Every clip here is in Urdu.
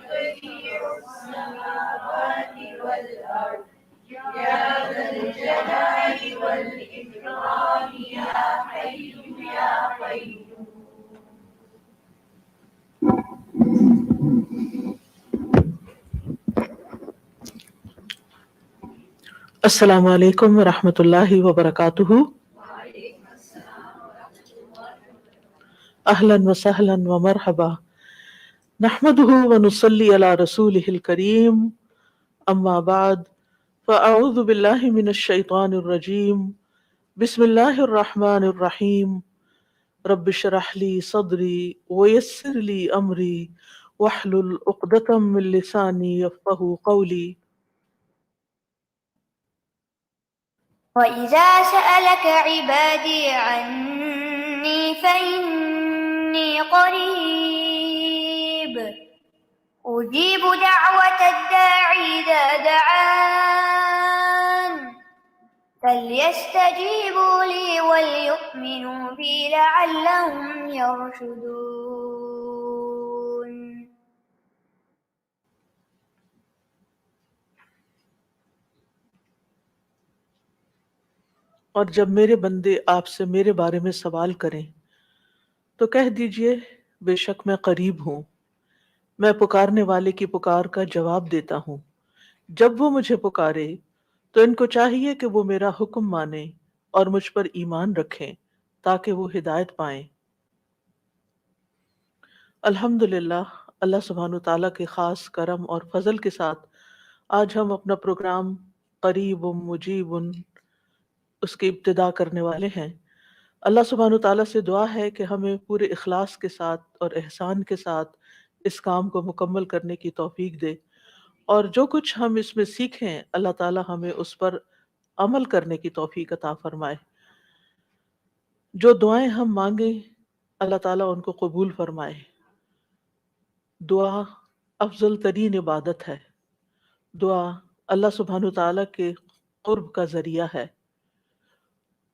بديع السماوات والأرض يا ذا الجلال والإكرام يا حي يا قيوم. السلام علیکم ورحمۃ اللہ وبرکاتہ. اہلا وسہلا ومرحبا. نحمده ونصلي على رسوله الكريم. اما بعد فاعوذ باللہ من الشیطان الرجیم. بسم اللہ الرحمن الرحیم. رب اشرح لي صدری ويسر لي امری واحلل عقدۃ من لسانی یفقهوا قولی. وَإِذَا سَأَلَكَ عِبَادِي عَنِّي فَإِنِّي قَرِيبٌ أُجِيبُ دَعْوَةَ الدَّاعِ إِذَا دَعَانِ فَلْيَسْتَجِيبُوا لِي وَلْيُؤْمِنُوا بِي لَعَلَّهُمْ يَرْشُدُونَ. اور جب میرے بندے آپ سے میرے بارے میں سوال کریں تو کہہ دیجئے بے شک میں قریب ہوں، میں پکارنے والے کی پکار کا جواب دیتا ہوں. جب وہ مجھے پکارے تو ان کو چاہیے کہ وہ میرا حکم مانیں اور مجھ پر ایمان رکھیں تاکہ وہ ہدایت پائیں. الحمدللہ، اللہ سبحانہ تعالیٰ کے خاص کرم اور فضل کے ساتھ آج ہم اپنا پروگرام قریب مجیب اس کی ابتدا کرنے والے ہیں. اللہ سبحانہ تعالیٰ سے دعا ہے کہ ہمیں پورے اخلاص کے ساتھ اور احسان کے ساتھ اس کام کو مکمل کرنے کی توفیق دے، اور جو کچھ ہم اس میں سیکھیں اللہ تعالیٰ ہمیں اس پر عمل کرنے کی توفیق عطا فرمائے. جو دعائیں ہم مانگیں اللہ تعالیٰ ان کو قبول فرمائے. دعا افضل ترین عبادت ہے. دعا اللہ سبحانہ تعالیٰ کے قرب کا ذریعہ ہے.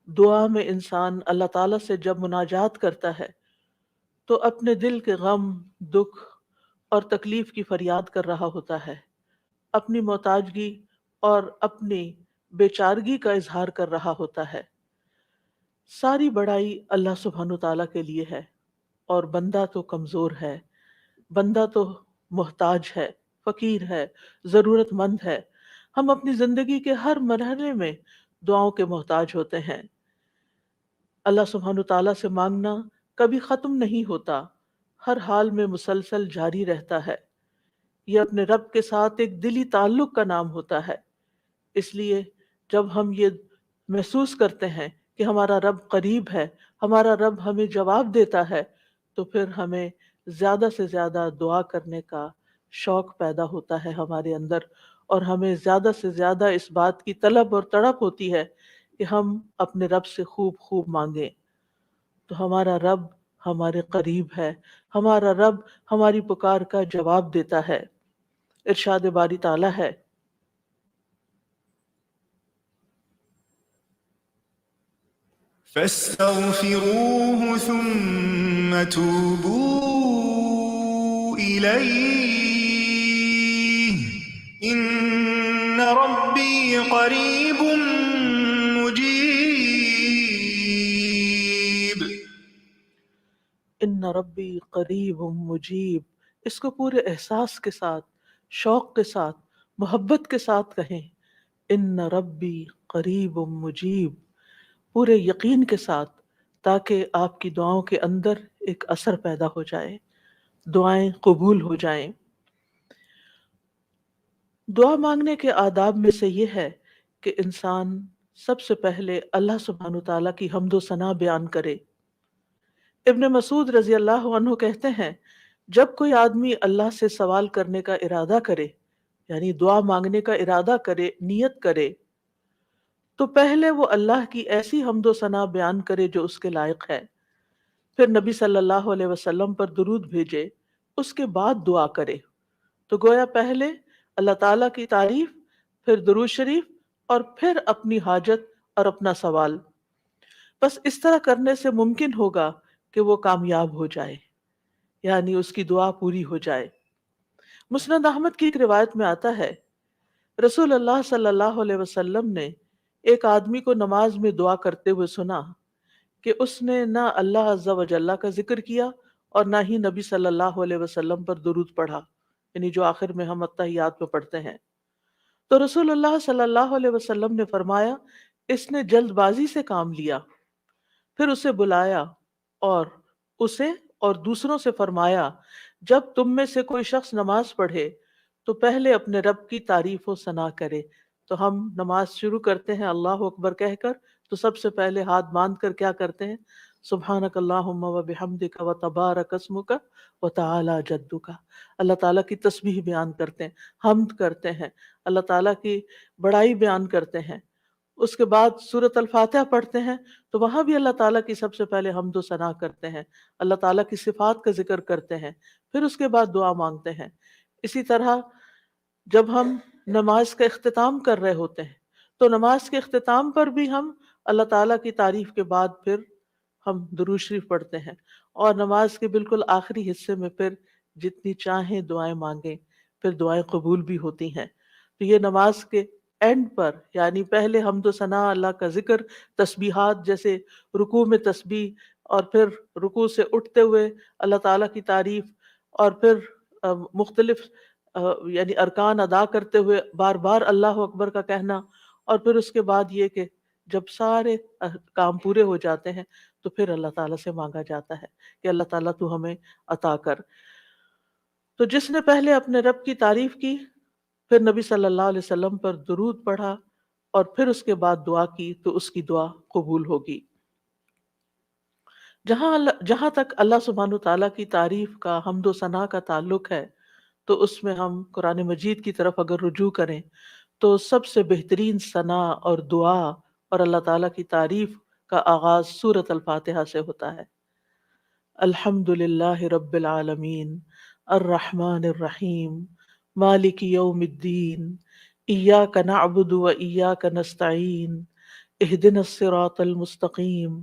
دعا میں انسان اللہ تعالیٰ سے جب مناجات کرتا ہے تو اپنے دل کے غم، دکھ اور تکلیف کی فریاد کر رہا ہوتا ہے، اپنی محتاجگی اور اپنی بیچارگی کا اظہار کر رہا ہوتا ہے. ساری بڑائی اللہ سبحانہ تعالیٰ کے لیے ہے، اور بندہ تو کمزور ہے، بندہ تو محتاج ہے، فقیر ہے، ضرورت مند ہے. ہم اپنی زندگی کے ہر مرحلے میں دعاؤں کے محتاج ہوتے ہیں. اللہ سبحانہ تعالیٰ سے مانگنا کبھی ختم نہیں ہوتا، ہر حال میں مسلسل جاری رہتا ہے. یہ اپنے رب کے ساتھ ایک دلی تعلق کا نام ہوتا ہے. اس لیے جب ہم یہ محسوس کرتے ہیں کہ ہمارا رب قریب ہے، ہمارا رب ہمیں جواب دیتا ہے، تو پھر ہمیں زیادہ سے زیادہ دعا کرنے کا شوق پیدا ہوتا ہے ہمارے اندر، اور ہمیں زیادہ سے زیادہ اس بات کی طلب اور تڑپ ہوتی ہے کہ ہم اپنے رب سے خوب خوب مانگیں. تو ہمارا رب ہمارے قریب ہے، ہمارا رب ہماری پکار کا جواب دیتا ہے. ارشاد باری تعالیٰ ہے، فاستغفروه ثم توبوا إليه إن ربي قريب مجيب. ان ربی قریب مجیب. اس کو پورے احساس کے ساتھ، شوق کے ساتھ، محبت کے ساتھ کہیں، ان ربی قریب مجیب، پورے یقین کے ساتھ، تاکہ آپ کی دعاؤں کے اندر ایک اثر پیدا ہو جائے، دعائیں قبول ہو جائیں. دعا مانگنے کے آداب میں سے یہ ہے کہ انسان سب سے پہلے اللہ سبحانہ تعالیٰ کی حمد و ثنا بیان کرے. ابن مسعود رضی اللہ عنہ کہتے ہیں، جب کوئی آدمی اللہ سے سوال کرنے کا ارادہ کرے، یعنی دعا مانگنے کا ارادہ کرے، نیت کرے، تو پہلے وہ اللہ کی ایسی حمد و ثنا بیان کرے جو اس کے لائق ہے، پھر نبی صلی اللہ علیہ وسلم پر درود بھیجے، اس کے بعد دعا کرے. تو گویا پہلے اللہ تعالیٰ کی تعریف، پھر درود شریف، اور پھر اپنی حاجت اور اپنا سوال. بس اس طرح کرنے سے ممکن ہوگا کہ وہ کامیاب ہو جائے. یعنی اس کی دعا پوری ہو جائے۔ مسند احمد کی ایک روایت میں آتا ہے، رسول اللہ صلی اللہ علیہ وسلم نے ایک آدمی کو نماز میں دعا کرتے ہوئے سنا کہ اس نے نہ اللہ عز و جل کا ذکر کیا اور نہ ہی نبی صلی اللہ علیہ وسلم پر درود پڑھا، یعنی جو آخر میں ہم اتحیات میں پڑھتے ہیں۔ تو رسول اللہ صلی اللہ علیہ وسلم نے فرمایا اس نے جلد بازی سے کام لیا۔ پھر اسے بلایا اور اسے اور دوسروں سے فرمایا جب تم میں سے کوئی شخص نماز پڑھے تو پہلے اپنے رب کی تعریف و ثنا کرے۔ تو ہم نماز شروع کرتے ہیں اللہ اکبر کہہ کر، تو سب سے پہلے ہاتھ باندھ کر کیا کرتے ہیں؟ سبحانک اللہم و بحمدک و تبارک اسمک و تعالی جدک، اللہ تعالیٰ کی تسبیح بیان کرتے ہیں، حمد کرتے ہیں، اللہ تعالیٰ کی بڑائی بیان کرتے ہیں۔ اس کے بعد سورۃ الفاتحہ پڑھتے ہیں تو وہاں بھی اللہ تعالیٰ کی سب سے پہلے حمد و ثنا کرتے ہیں، اللہ تعالیٰ کی صفات کا ذکر کرتے ہیں، پھر اس کے بعد دعا مانگتے ہیں۔ اسی طرح جب ہم نماز کا اختتام کر رہے ہوتے ہیں تو نماز کے اختتام پر بھی ہم اللہ تعالیٰ کی تعریف کے بعد پھر ہم درود شریف پڑھتے ہیں، اور نماز کے بالکل آخری حصے میں پھر جتنی چاہیں دعائیں مانگیں، پھر دعائیں قبول بھی ہوتی ہیں۔ تو یہ نماز کے اینڈ پر، یعنی پہلے حمد و ثنا، اللہ کا ذکر، تسبیحات جیسے رکوع میں تسبیح، اور پھر رکوع سے اٹھتے ہوئے اللہ تعالیٰ کی تعریف، اور پھر مختلف یعنی ارکان ادا کرتے ہوئے بار بار اللہ اکبر کا کہنا، اور پھر اس کے بعد یہ کہ جب سارے کام پورے ہو جاتے ہیں تو پھر اللہ تعالیٰ سے مانگا جاتا ہے کہ اللہ تعالیٰ تو ہمیں عطا کر۔ تو جس نے پہلے اپنے رب کی تعریف کی، پھر نبی صلی اللہ علیہ وسلم پر درود پڑھا اور پھر اس کے بعد دعا کی تو اس کی دعا قبول ہوگی۔ جہاں تک اللہ سبحانہ تعالیٰ کی تعریف کا، حمد و ثنا کا تعلق ہے، تو اس میں ہم قرآن مجید کی طرف اگر رجوع کریں تو سب سے بہترین ثنا اور دعا اور اللہ تعالیٰ کی تعریف کا آغاز سورۃ الفاتحہ سے ہوتا ہے۔ الحمد للہ رب العالمین الرحمن الرحیم مالک یوم الدین ایاک نعبد و ایاک نستعین اہدنا الصراط المستقیم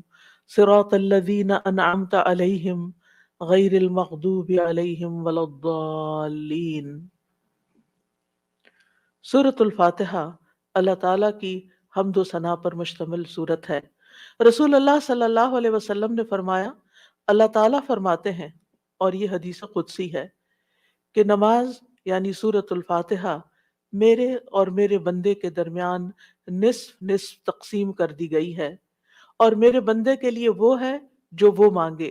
صراط الذین انعمت علیہم غیر المغضوب علیہم ولا الضالین۔ سورۃ الفاتحہ اللہ تعالیٰ کی حمد و ثنا پر مشتمل سورت ہے۔ رسول اللہ صلی اللہ علیہ وسلم نے فرمایا، اللہ تعالیٰ فرماتے ہیں، اور یہ حدیث قدسی ہے، کہ نماز یعنی سورۃ الفاتحہ میرے اور میرے بندے کے درمیان نصف نصف تقسیم کر دی گئی ہے، اور میرے بندے کے لیے وہ ہے جو وہ مانگے۔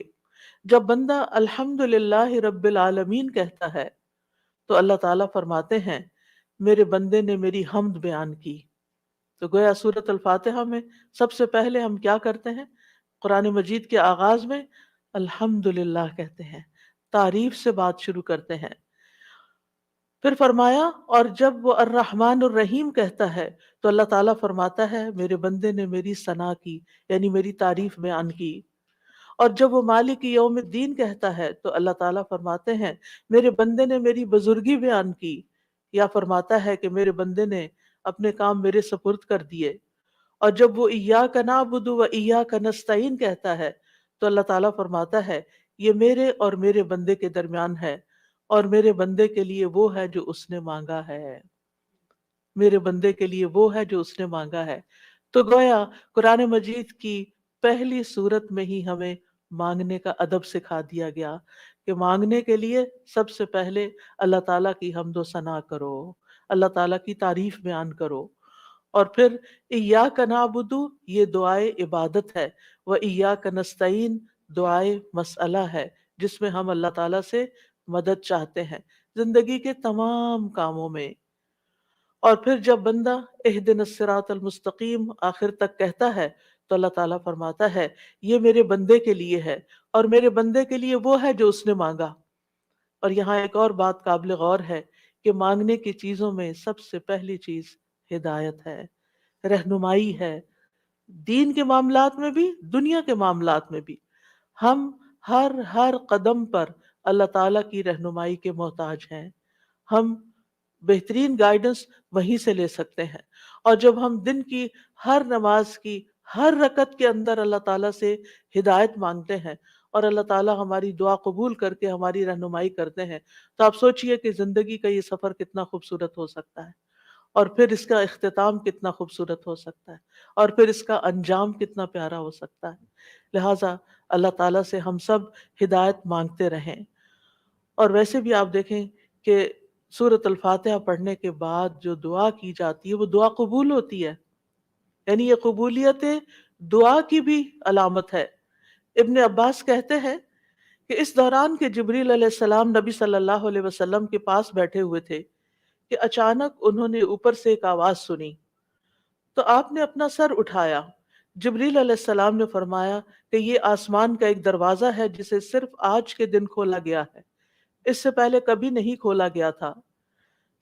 جب بندہ الحمدللہ رب العالمین کہتا ہے تو اللہ تعالیٰ فرماتے ہیں میرے بندے نے میری حمد بیان کی۔ تو گویا سورۃ الفاتحہ میں سب سے پہلے ہم کیا کرتے ہیں؟ قرآن مجید کے آغاز میں الحمدللہ کہتے ہیں، تعریف سے بات شروع کرتے ہیں۔ پھر فرمایا اور جب وہ الرحمن الرحیم کہتا ہے تو اللہ تعالیٰ فرماتا ہے میرے بندے نے میری ثنا کی، یعنی میری تعریف بیان کی۔ اور جب وہ مالک یوم الدین کہتا ہے تو اللہ تعالیٰ فرماتے ہیں میرے بندے نے میری بزرگی بیان کی، یا فرماتا ہے کہ میرے بندے نے اپنے کام میرے سپرد کر دیے۔ اور جب وہ ایاک نعبد و ایاک نستعین کہتا ہے تو اللہ تعالیٰ فرماتا ہے یہ میرے اور میرے بندے کے درمیان ہے، اور میرے بندے کے لیے وہ ہے جو اس نے مانگا ہے، میرے بندے کے لیے وہ ہے جو اس نے مانگا ہے۔ تو گویا قرآن مجید کی پہلی سورت میں ہی ہمیں مانگنے کا ادب سکھا دیا گیا کہ مانگنے کے لیے سب سے پہلے اللہ تعالیٰ کی حمد و ثنا کرو، اللہ تعالیٰ کی تعریف بیان کرو، اور پھر ایاک نعبد یہ دعائے عبادت ہے، و ایاک نستعین دعائے مسئلہ ہے، جس میں ہم اللہ تعالیٰ سے مدد چاہتے ہیں زندگی کے تمام کاموں میں۔ اور پھر جب بندہ اہدنا الصراط المستقیم آخر تک کہتا ہے تو اللہ تعالیٰ فرماتا ہے یہ میرے بندے کے لیے ہے، اور میرے بندے کے لیے وہ ہے جو اس نے مانگا۔ اور یہاں ایک اور بات قابل غور ہے کہ مانگنے کی چیزوں میں سب سے پہلی چیز ہدایت ہے، رہنمائی ہے، دین کے معاملات میں بھی، دنیا کے معاملات میں بھی۔ ہم ہر قدم پر اللہ تعالیٰ کی رہنمائی کے محتاج ہیں، ہم بہترین گائیڈنس وہیں سے لے سکتے ہیں۔ اور جب ہم دن کی ہر نماز کی ہر رکعت کے اندر اللہ تعالیٰ سے ہدایت مانگتے ہیں اور اللہ تعالیٰ ہماری دعا قبول کر کے ہماری رہنمائی کرتے ہیں، تو آپ سوچئے کہ زندگی کا یہ سفر کتنا خوبصورت ہو سکتا ہے، اور پھر اس کا اختتام کتنا خوبصورت ہو سکتا ہے، اور پھر اس کا انجام کتنا پیارا ہو سکتا ہے۔ لہٰذا اللہ تعالیٰ سے ہم سب ہدایت مانگتے رہیں۔ اور ویسے بھی آپ دیکھیں کہ سورۃ الفاتحہ پڑھنے کے بعد جو دعا کی جاتی ہے وہ دعا قبول ہوتی ہے، یعنی یہ قبولیت دعا کی بھی علامت ہے۔ ابن عباس کہتے ہیں کہ اس دوران کہ جبریل علیہ السلام نبی صلی اللہ علیہ وسلم کے پاس بیٹھے ہوئے تھے کہ اچانک انہوں نے اوپر سے ایک آواز سنی، تو آپ نے اپنا سر اٹھایا۔ جبریل علیہ السلام نے فرمایا کہ یہ آسمان کا ایک دروازہ ہے جسے صرف آج کے دن کھولا گیا ہے، اس سے پہلے کبھی نہیں کھولا گیا تھا۔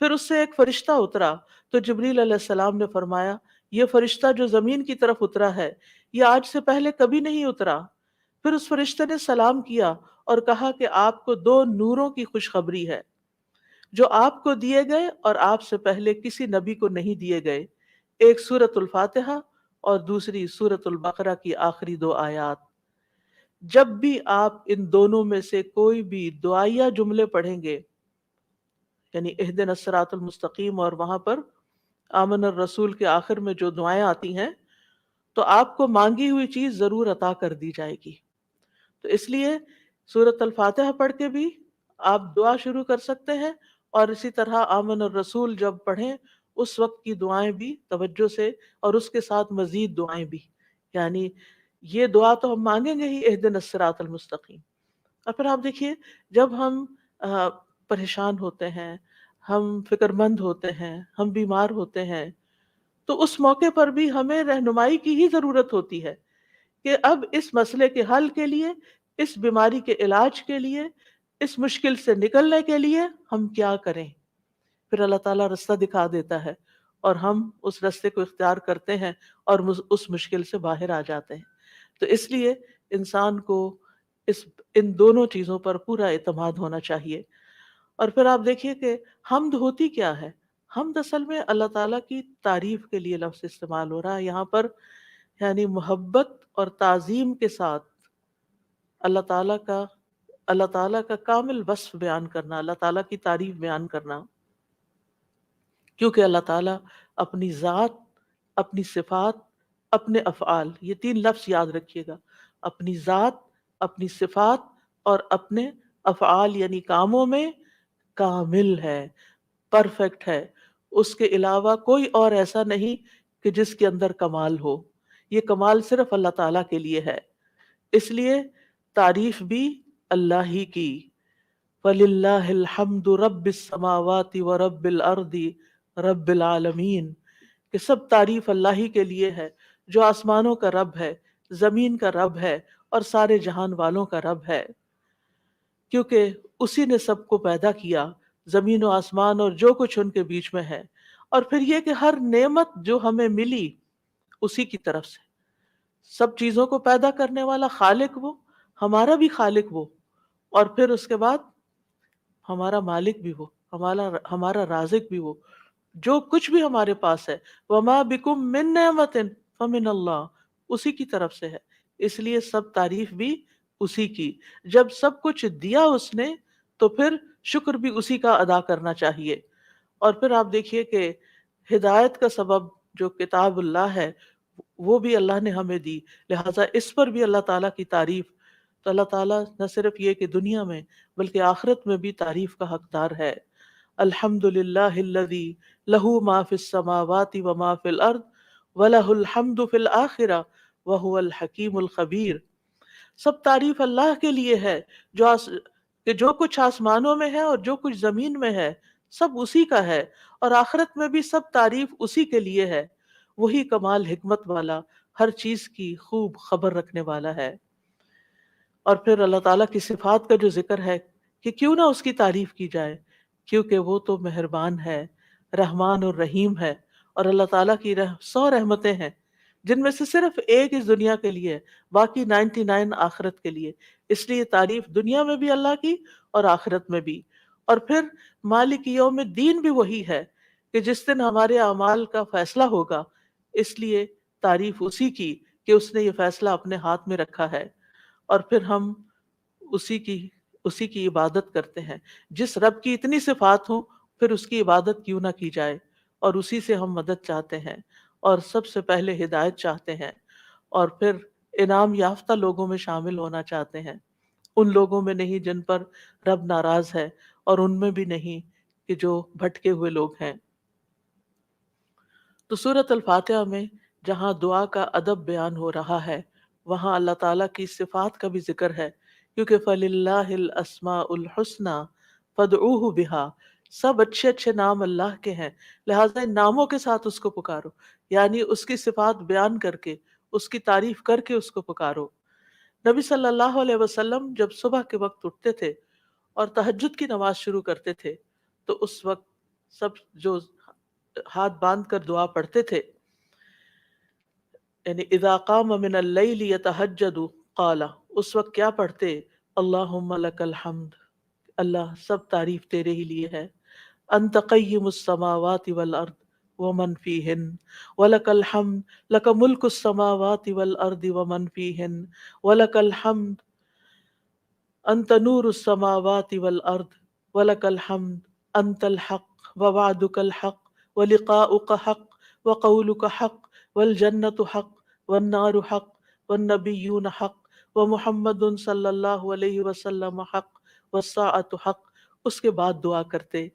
پھر اس سے ایک فرشتہ اترا تو جبریل علیہ السلام نے فرمایا یہ فرشتہ جو زمین کی طرف اترا ہے یہ آج سے پہلے کبھی نہیں اترا۔ پھر اس فرشتے نے سلام کیا اور کہا کہ آپ کو 2 نوروں کی خوشخبری ہے جو آپ کو دیے گئے اور آپ سے پہلے کسی نبی کو نہیں دیے گئے، ایک سورۃ الفاتحہ اور دوسری سورۃ البقرہ کی آخری 2 آیات۔ جب بھی آپ ان دونوں میں سے کوئی بھی دعائیہ جملے پڑھیں گے، یعنی اہدنا الصراط المستقیم اور وہاں پر آمن الرسول کے آخر میں جو دعائیں آتی ہیں، تو آپ کو مانگی ہوئی چیز ضرور عطا کر دی جائے گی۔ تو اس لیے سورۃ الفاتحہ پڑھ کے بھی آپ دعا شروع کر سکتے ہیں، اور اسی طرح آمن الرسول جب پڑھیں اس وقت کی دعائیں بھی توجہ سے، اور اس کے ساتھ مزید دعائیں بھی، یعنی یہ دعا تو ہم مانگیں گے ہی اہدنا الصراط المستقیم۔ اور پھر آپ دیکھیے جب ہم پریشان ہوتے ہیں، ہم فکر مند ہوتے ہیں، ہم بیمار ہوتے ہیں، تو اس موقع پر بھی ہمیں رہنمائی کی ہی ضرورت ہوتی ہے کہ اب اس مسئلے کے حل کے لیے، اس بیماری کے علاج کے لیے، اس مشکل سے نکلنے کے لیے ہم کیا کریں۔ پھر اللہ تعالیٰ رستہ دکھا دیتا ہے اور ہم اس رستے کو اختیار کرتے ہیں اور اس مشکل سے باہر آ جاتے ہیں۔ تو اس لیے انسان کو ان دونوں چیزوں پر پورا اعتماد ہونا چاہیے۔ اور پھر آپ دیکھیے کہ حمد ہوتی کیا ہے؟ حمد اصل میں اللہ تعالیٰ کی تعریف کے لیے لفظ استعمال ہو رہا ہے یہاں پر، یعنی محبت اور تعظیم کے ساتھ اللہ تعالیٰ کا کامل وصف بیان کرنا، اللہ تعالیٰ کی تعریف بیان کرنا، کیونکہ اللہ تعالیٰ اپنی ذات، اپنی صفات، اپنے افعال، یہ 3 لفظ یاد رکھیے گا، اپنی ذات، اپنی صفات اور اپنے افعال یعنی کاموں میں کامل ہے، پرفیکٹ ہے۔ اس کے علاوہ کوئی اور ایسا نہیں کہ جس کے اندر کمال ہو، یہ کمال صرف اللہ تعالیٰ کے لیے ہے۔ اس لیے تعریف بھی اللہ ہی کی، وَلِلَّهِ الْحَمْدُ رَبِّ السَّمَاوَاتِ وَرَبِّ الْأَرْضِ رَبِّ الْعَالَمِينَ، کہ سب تعریف اللہ ہی کے لیے ہے جو آسمانوں کا رب ہے، زمین کا رب ہے اور سارے جہان والوں کا رب ہے، کیونکہ اسی نے سب کو پیدا کیا، زمین و آسمان اور جو کچھ ان کے بیچ میں ہے۔ اور پھر یہ کہ ہر نعمت جو ہمیں ملی اسی کی طرف سے، سب چیزوں کو پیدا کرنے والا خالق وہ، ہمارا بھی خالق وہ، اور پھر اس کے بعد ہمارا مالک بھی وہ، ہمارا رازق بھی وہ، جو کچھ بھی ہمارے پاس ہے، وما بکم من نعمت فمن اللہ، اسی کی طرف سے ہے۔ اس لیے سب تعریف بھی اسی کی۔ جب سب کچھ دیا اس نے تو پھر شکر بھی اسی کا ادا کرنا چاہیے۔ اور پھر آپ دیکھیے کہ ہدایت کا سبب جو کتاب اللہ ہے وہ بھی اللہ نے ہمیں دی، لہٰذا اس پر بھی اللہ تعالیٰ کی تعریف۔ تو اللہ تعالیٰ نہ صرف یہ کہ دنیا میں بلکہ آخرت میں بھی تعریف کا حقدار ہے۔ الحمد للہ الذی لہ ما فی السماوات وما فی الارض ولہ الحمد فی الآخرہ وہو الحکیم الخبیر۔ سب تعریف اللہ کے لیے ہے کہ جو کچھ آسمانوں میں ہے اور جو کچھ زمین میں ہے سب اسی کا ہے، اور آخرت میں بھی سب تعریف اسی کے لیے ہے، وہی کمال حکمت والا، ہر چیز کی خوب خبر رکھنے والا ہے۔ اور پھر اللہ تعالیٰ کی صفات کا جو ذکر ہے کہ کیوں نہ اس کی تعریف کی جائے، کیونکہ وہ تو مہربان ہے، رحمان اور رحیم ہے، اور اللہ تعالیٰ کی 100 رحمتیں ہیں جن میں سے صرف ایک اس دنیا کے لیے، باقی 99 آخرت کے لیے۔ اس لیے تعریف دنیا میں بھی اللہ کی اور آخرت میں بھی۔ اور پھر مالک یوم الدین بھی وہی ہے کہ جس دن ہمارے اعمال کا فیصلہ ہوگا، اس لیے تعریف اسی کی کہ اس نے یہ فیصلہ اپنے ہاتھ میں رکھا ہے، اور پھر ہم اسی کی اسی کی عبادت کرتے ہیں۔ جس رب کی اتنی صفات ہوں، پھر اس کی عبادت کیوں نہ کی جائے، اور اسی سے ہم مدد چاہتے ہیں، اور سب سے پہلے ہدایت چاہتے ہیں، اور پھر انعام یافتہ لوگوں میں شامل ہونا چاہتے ہیں، ان لوگوں میں نہیں جن پر رب ناراض ہے، اور ان میں بھی نہیں کہ جو بھٹکے ہوئے لوگ ہیں۔ تو سورۃ الفاتحہ میں جہاں دعا کا ادب بیان ہو رہا ہے، وہاں اللہ تعالیٰ کی صفات کا بھی ذکر ہے، کیونکہ فَلِلَّهِ الْأَسْمَاءُ الْحُسْنَى فَادْعُوهُ بِهَا، سب اچھے اچھے نام اللہ کے ہیں، لہٰذا ان ناموں کے ساتھ اس کو پکارو، یعنی اس کی صفات بیان کر کے، اس کی تعریف کر کے اس کو پکارو۔ نبی صلی اللہ علیہ وسلم جب صبح کے وقت اٹھتے تھے اور تہجد کی نماز شروع کرتے تھے، تو اس وقت سب جو ہاتھ باندھ کر دعا پڑھتے تھے، یعنی اذا قام من اللیل یتہجد قال، اس وقت کیا پڑھتے؟ اللہم لک الحمد، اللہ سب تعریف تیرے ہی لیے ہے، انت قیم السماوات والارض ومن فیہن ولک الحمد لک ملک السماوات والارض ومن فیہن ولک الحمد انت نور السماوات والارض ولک الحمد انت الحق ووعدک الحق ولقاؤک حق وقولک حق والجنت حق والنار حق والنبیون حق ومحمد صلی اللہ علیہ وسلم حق والساعۃ حق۔ اس کے بعد دعا کرتے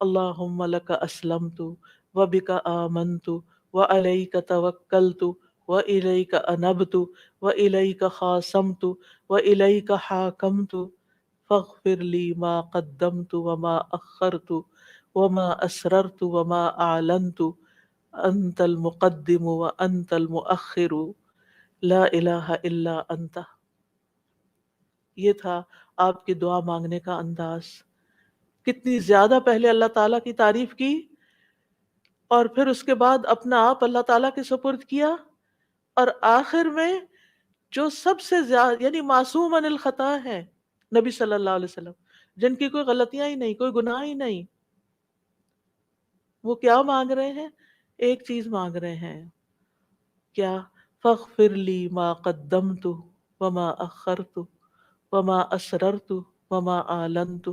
اللہم لک اسلمت وبک آمنت وعلیک توکلت وإلیک انبت وإلیک خاصمت وإلیک حاکمت فاغفر لی ما قدمت وما اخرت وما اسررت وما اعلنت انت المقدم وانت المؤخر لا الہ الا انت۔ یہ تھا آپ کی دعا مانگنے کا انداز۔ کتنی زیادہ پہلے اللہ تعالیٰ کی تعریف کی، اور پھر اس کے بعد اپنا آپ اللہ تعالیٰ کے سپرد کیا، اور آخر میں جو سب سے زیادہ یعنی معصوم عن الخطا ہے نبی صلی اللہ علیہ وسلم، جن کی کوئی غلطیاں ہی نہیں، کوئی گناہ ہی نہیں، وہ کیا مانگ رہے ہیں؟ ایک چیز مانگ رہے ہیں، کیا؟ فاغفر لی ما قدمت وما اخرت وما اسررت وما اعلنت،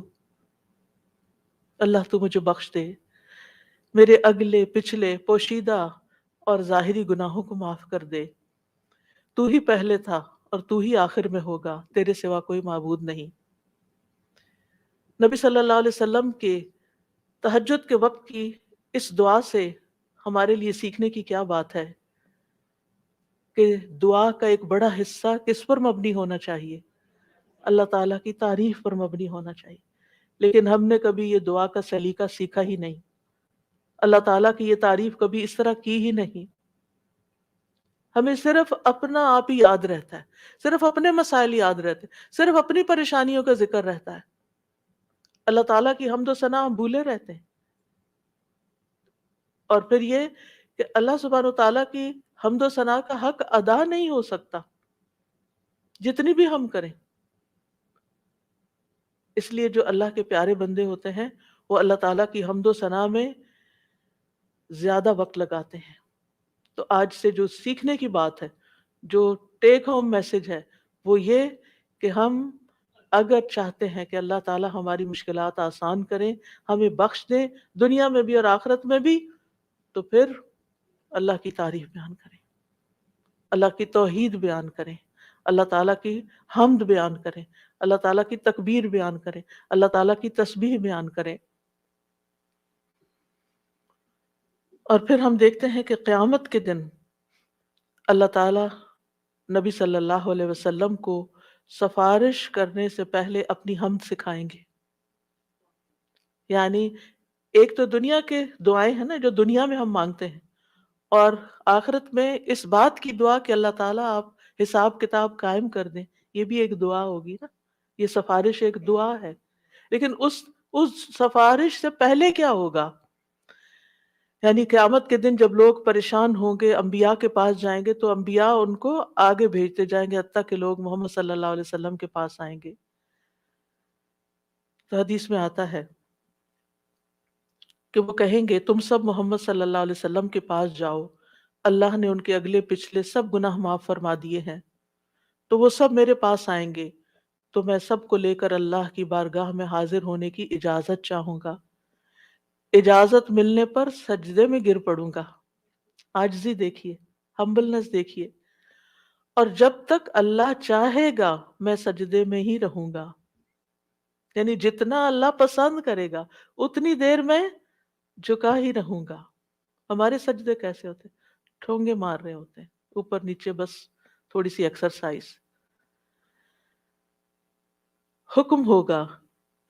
اللہ تو مجھے بخش دے، میرے اگلے پچھلے پوشیدہ اور ظاہری گناہوں کو معاف کر دے، تو ہی پہلے تھا اور تو ہی آخر میں ہوگا، تیرے سوا کوئی معبود نہیں۔ نبی صلی اللہ علیہ وسلم کے تہجد کے وقت کی اس دعا سے ہمارے لیے سیکھنے کی کیا بات ہے کہ دعا کا ایک بڑا حصہ کس پر مبنی ہونا چاہیے؟ اللہ تعالیٰ کی تعریف پر مبنی ہونا چاہیے۔ لیکن ہم نے کبھی یہ دعا کا سلیقہ سیکھا ہی نہیں، اللہ تعالیٰ کی یہ تعریف کبھی اس طرح کی ہی نہیں۔ ہمیں صرف اپنا آپ ہی یاد رہتا ہے، صرف اپنے مسائل یاد رہتے ہیں، صرف اپنی پریشانیوں کا ذکر رہتا ہے، اللہ تعالیٰ کی حمد و ثنا ہم بھولے رہتے ہیں۔ اور پھر یہ کہ اللہ سبحانہ و تعالیٰ کی حمد و ثنا کا حق ادا نہیں ہو سکتا جتنی بھی ہم کریں۔ اس لیے جو اللہ کے پیارے بندے ہوتے ہیں وہ اللہ تعالیٰ کی حمد و ثنا میں زیادہ وقت لگاتے ہیں۔ تو آج سے جو سیکھنے کی بات ہے، جو ٹیک ہوم میسج ہے، وہ یہ کہ ہم اگر چاہتے ہیں کہ اللہ تعالیٰ ہماری مشکلات آسان کریں، ہمیں بخش دیں دنیا میں بھی اور آخرت میں بھی، تو پھر اللہ کی تعریف بیان کریں، اللہ کی توحید بیان کریں، اللہ تعالیٰ کی حمد بیان کریں، اللہ تعالیٰ کی تکبیر بیان کریں، اللہ تعالیٰ کی تسبیح بیان کریں۔ اور پھر ہم دیکھتے ہیں کہ قیامت کے دن اللہ تعالیٰ نبی صلی اللہ علیہ وسلم کو سفارش کرنے سے پہلے اپنی حمد سکھائیں گے۔ یعنی ایک تو دنیا کے دعائیں ہیں نا جو دنیا میں ہم مانگتے ہیں، اور آخرت میں اس بات کی دعا کہ اللہ تعالیٰ آپ حساب کتاب قائم کر دیں، یہ بھی ایک دعا ہوگی نا، یہ سفارش ایک دعا ہے۔ لیکن اس سفارش سے پہلے کیا ہوگا؟ یعنی قیامت کے دن جب لوگ پریشان ہوں گے، انبیاء کے پاس جائیں گے، تو انبیاء ان کو آگے بھیجتے جائیں گے حتیٰ کہ لوگ محمد صلی اللہ علیہ وسلم کے پاس آئیں گے۔ تو حدیث میں آتا ہے کہ وہ کہیں گے تم سب محمد صلی اللہ علیہ وسلم کے پاس جاؤ، اللہ نے ان کے اگلے پچھلے سب گناہ معاف فرما دیے ہیں، تو وہ سب میرے پاس آئیں گے، تو میں سب کو لے کر اللہ کی بارگاہ میں حاضر ہونے کی اجازت چاہوں گا۔ اجازت ملنے پر سجدے میں گر پڑوں گا۔ عاجزی دیکھیے، ہمبلنس دیکھیے، اور جب تک اللہ چاہے گا میں سجدے میں ہی رہوں گا، یعنی جتنا اللہ پسند کرے گا اتنی دیر میں جھکا ہی رہوں گا۔ ہمارے سجدے کیسے ہوتے ہیں؟ ٹھونگے مار رہے ہوتے ہیں اوپر نیچے، بس تھوڑی سی ایکسرسائز۔ حکم ہوگا،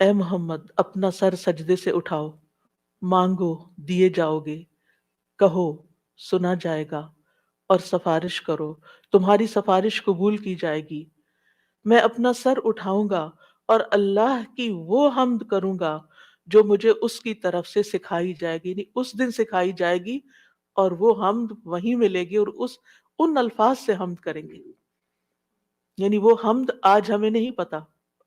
اے محمد اپنا سر سجدے سے اٹھاؤ، مانگو دیے جاؤ گے، کہو سنا جائے گا، اور سفارش کرو تمہاری سفارش قبول کی جائے گی۔ میں اپنا سر اٹھاؤں گا اور اللہ کی وہ حمد کروں گا جو مجھے اس کی طرف سے سکھائی جائے گی، یعنی اس دن سکھائی جائے گی، اور وہ حمد وہیں ملے گی، اور ان الفاظ سے حمد کریں گے۔ یعنی وہ حمد آج ہمیں نہیں پتا،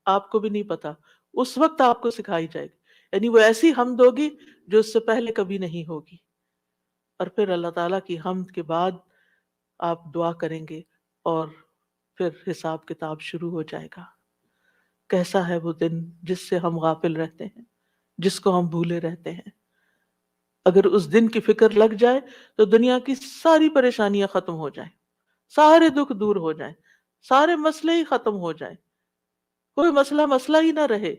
آپ کو بھی نہیں پتا، اس وقت آپ کو سکھائی جائے گی، یعنی وہ ایسی حمد ہوگی جو اس سے پہلے کبھی نہیں ہوگی۔ اور پھر اللہ تعالیٰ کی حمد کے بعد آپ دعا کریں گے، اور پھر حساب کتاب شروع ہو جائے گا۔ کیسا ہے وہ دن جس سے ہم غافل رہتے ہیں، جس کو ہم بھولے رہتے ہیں۔ اگر اس دن کی فکر لگ جائے تو دنیا کی ساری پریشانیاں ختم ہو جائیں، سارے دکھ دور ہو جائیں، سارے مسئلے ہی ختم ہو جائیں، کوئی مسئلہ ہی نہ رہے۔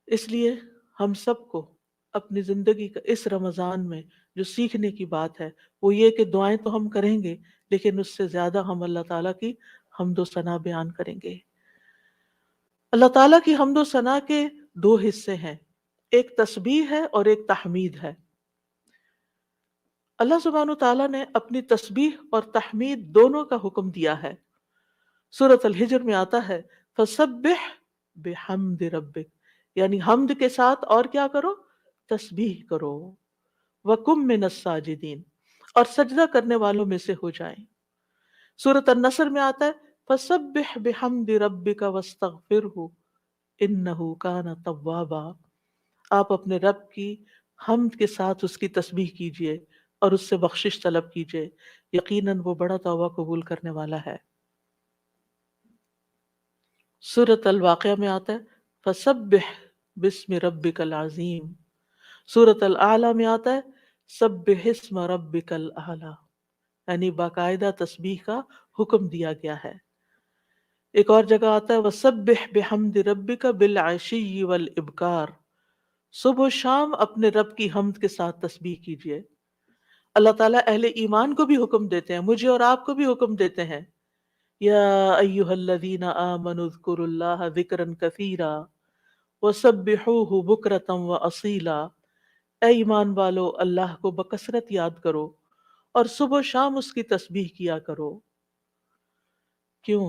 اس لیے ہم سب کو اپنی زندگی کا اس رمضان میں جو سیکھنے کی بات ہے وہ یہ کہ دعائیں تو ہم کریں گے، لیکن اس سے زیادہ ہم اللہ تعالیٰ کی حمد و ثنا بیان کریں گے۔ اللہ تعالیٰ کی حمد و ثنا کے دو حصے ہیں، ایک تسبیح ہے اور ایک تحمید ہے۔ اللہ سبحانہ و تعالیٰ نے اپنی تسبیح اور تحمید دونوں کا حکم دیا ہے۔ سورۃ الحجر میں آتا ہے فَسَبِّحْ بِحَمْدِ رَبِّكَ، یعنی حمد کے ساتھ اور کیا کرو؟ تسبیح کرو۔ وَقُم مِّنَ السَّاجِدِينَ، اور سجدہ کرنے والوں میں سے ہو جائیں۔ سورۃ النصر میں آتا ہے فَسَبِّحْ بِحَمْدِ رَبِّكَ وَاسْتَغْفِرْهُ إِنَّهُ كَانَ تَوَّابًا، آپ اپنے رب کی حمد کے ساتھ اس کی تسبیح کیجئے اور اس سے بخشش طلب کیجئے، یقیناً وہ بڑا توبہ قبول کرنے والا ہے۔ سورۃ الواقعہ میں آتا ہے فَسَبِّحْ بِاسْمِ رَبِّكَ الْعَظِيمِ، سورۃ الاعلیٰ میں آتا ہے سَبِّحِ اسْمَ رَبِّكَ الْأَعْلَىٰ، یعنی باقاعدہ تسبیح کا حکم دیا گیا ہے۔ ایک اور جگہ آتا ہے وَسَبِّحْ بِحَمْدِ رَبِّكَ بِالْعَشِيِّ وَالْإِبْكَارِ، صبح و شام اپنے رب کی حمد کے ساتھ تسبیح کیجئے۔ اللہ تعالیٰ اہل ایمان کو بھی حکم دیتے ہیں، مجھے اور آپ کو بھی حکم دیتے ہیں، یا ایھا الذین آمنوا اذکروا اللہ ذکرا کثیرا وسبحوہ بکرۃ واصیلا، اے ایمان والو اللہ کو بکثرت یاد کرو اور صبح و شام اس کی تسبیح کیا کرو۔ کیوں؟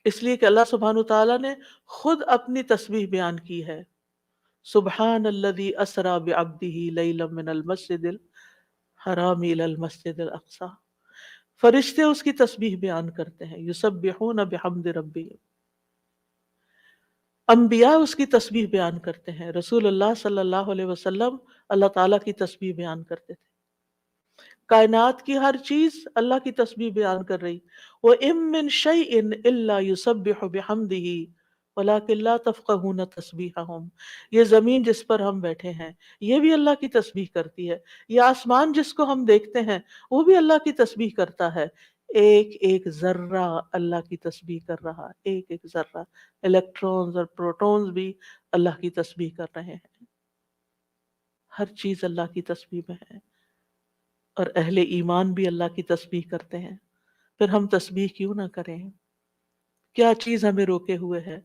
اس لیے کہ اللہ سبحانہ تعالیٰ نے خود اپنی تسبیح بیان کی ہے، سبحان الذی اسری بعبدہ لیلا من المسجد الحرام الی المسجد الاقصی، فرشتے اس کی تسبیح بیان کرتے ہیں، یسبحون بحمد ربہم، انبیاء اس کی تسبیح بیان کرتے ہیں، رسول اللہ صلی اللہ علیہ وسلم اللہ تعالیٰ کی تسبیح بیان کرتے تھے، کائنات کی ہر چیز اللہ کی تسبیح بیان کر رہی۔ وَإِن مِّن شَيْءٍ إِلَّا يُسَبِّحُ بِحَمْدِهِ وَلَٰكِن لَّا تَفْقَهُونَ تَسْبِيحَهُم، یہ زمین جس پر ہم بیٹھے ہیں یہ بھی اللہ کی تسبیح کرتی ہے، یہ آسمان جس کو ہم دیکھتے ہیں وہ بھی اللہ کی تسبیح کرتا ہے، ایک ایک ذرہ اللہ کی تسبیح کر رہا ہے، ایک ایک ذرہ، الیکٹرونز اور پروٹونز بھی اللہ کی تسبیح کر رہے ہیں، ہر چیز اللہ کی تسبیح میں ہے، اور اہل ایمان بھی اللہ کی تسبیح کرتے ہیں۔ پھر ہم تسبیح کیوں نہ کریں؟ کیا چیز ہمیں روکے ہوئے ہے؟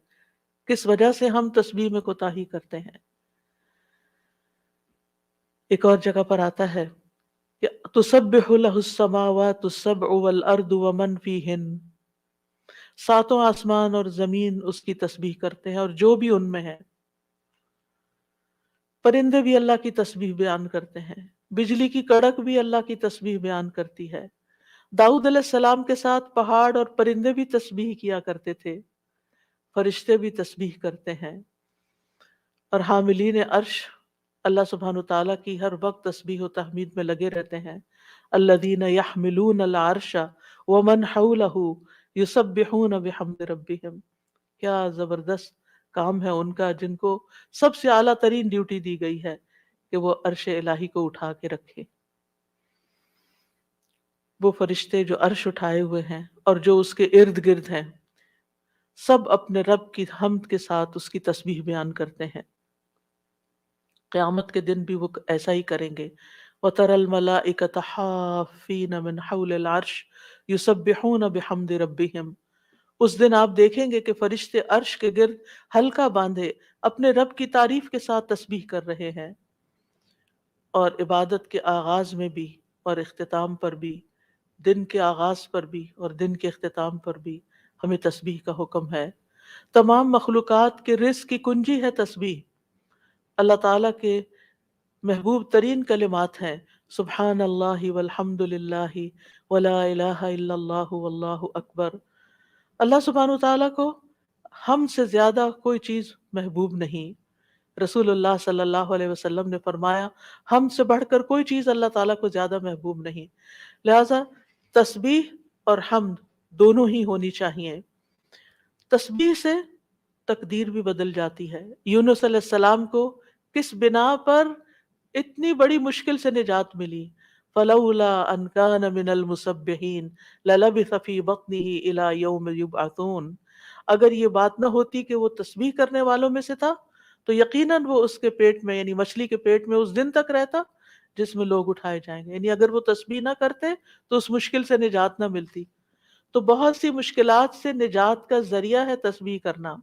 کس وجہ سے ہم تسبیح میں کوتاہی کرتے ہیں؟ ایک اور جگہ پر آتا ہے کہ تسبح لہ السماوات السبع والارض ومن فیہن، ساتوں آسمان اور زمین اس کی تسبیح کرتے ہیں اور جو بھی ان میں ہے، پرندے بھی اللہ کی تسبیح بیان کرتے ہیں، بجلی کی کڑک بھی اللہ کی تسبیح بیان کرتی ہے، داؤد علیہ السلام کے ساتھ پہاڑ اور پرندے بھی تسبیح کیا کرتے تھے، فرشتے بھی تسبیح کرتے ہیں، اور حاملین عرش اللہ سبحانہ تعالیٰ کی ہر وقت تسبیح و تحمید میں لگے رہتے ہیں۔ الذین یحملون العرش ومن حولہ یسبحون بحمد ربہم. کیا زبردست کام ہے ان کا، جن کو سب سے اعلیٰ ترین ڈیوٹی دی گئی ہے کہ وہ عرش الہی کو اٹھا کے رکھے. وہ فرشتے جو عرش اٹھائے ہوئے ہیں اور جو اس کے ارد گرد ہیں، سب اپنے رب کی حمد کے ساتھ اس کی تسبیح بیان کرتے ہیں. قیامت کے دن بھی وہ ایسا ہی کریں گے. وَتَرَى الْمَلَائِكَةَ حَافِّينَ مِنْ حَوْلِ الْعَرْشِ يُسَبِّحُونَ بِحَمْدِ رَبِّهِمْ. اس دن آپ دیکھیں گے کہ فرشتے عرش کے گرد حلقہ باندھے اپنے رب کی تعریف کے ساتھ تسبیح کر رہے ہیں. اور عبادت کے آغاز میں بھی اور اختتام پر بھی، دن کے آغاز پر بھی اور دن کے اختتام پر بھی ہمیں تسبیح کا حکم ہے. تمام مخلوقات کے رزق کی کنجی ہے تسبیح. اللہ تعالیٰ کے محبوب ترین کلمات ہیں سبحان اللہ والحمد للہ ولا الہ الا اللہ واللہ اکبر. اللہ سبحانہ تعالیٰ کو ہم سے زیادہ کوئی چیز محبوب نہیں. رسول اللہ صلی اللہ علیہ وسلم نے فرمایا ہم سے بڑھ کر کوئی چیز اللہ تعالیٰ کو زیادہ محبوب نہیں. لہذا تسبیح اور حمد دونوں ہی ہونی چاہیے. تسبیح سے تقدیر بھی بدل جاتی ہے. یونس علیہ السلام کو کس بنا پر اتنی بڑی مشکل سے نجات ملی؟ فلولا ان کان من المسبحین للبث فی بطنہ الی یوم یبعثون. اگر یہ بات نہ ہوتی کہ وہ تسبیح کرنے والوں میں سے تھا تو یقیناً وہ اس کے پیٹ میں، یعنی مچھلی کے پیٹ میں اس دن تک رہتا جس میں لوگ اٹھائے جائیں گے. یعنی اگر وہ تسبیح نہ کرتے تو اس مشکل سے نجات نہ ملتی. تو بہت سی مشکلات سے نجات کا ذریعہ ہے تسبیح کرنا.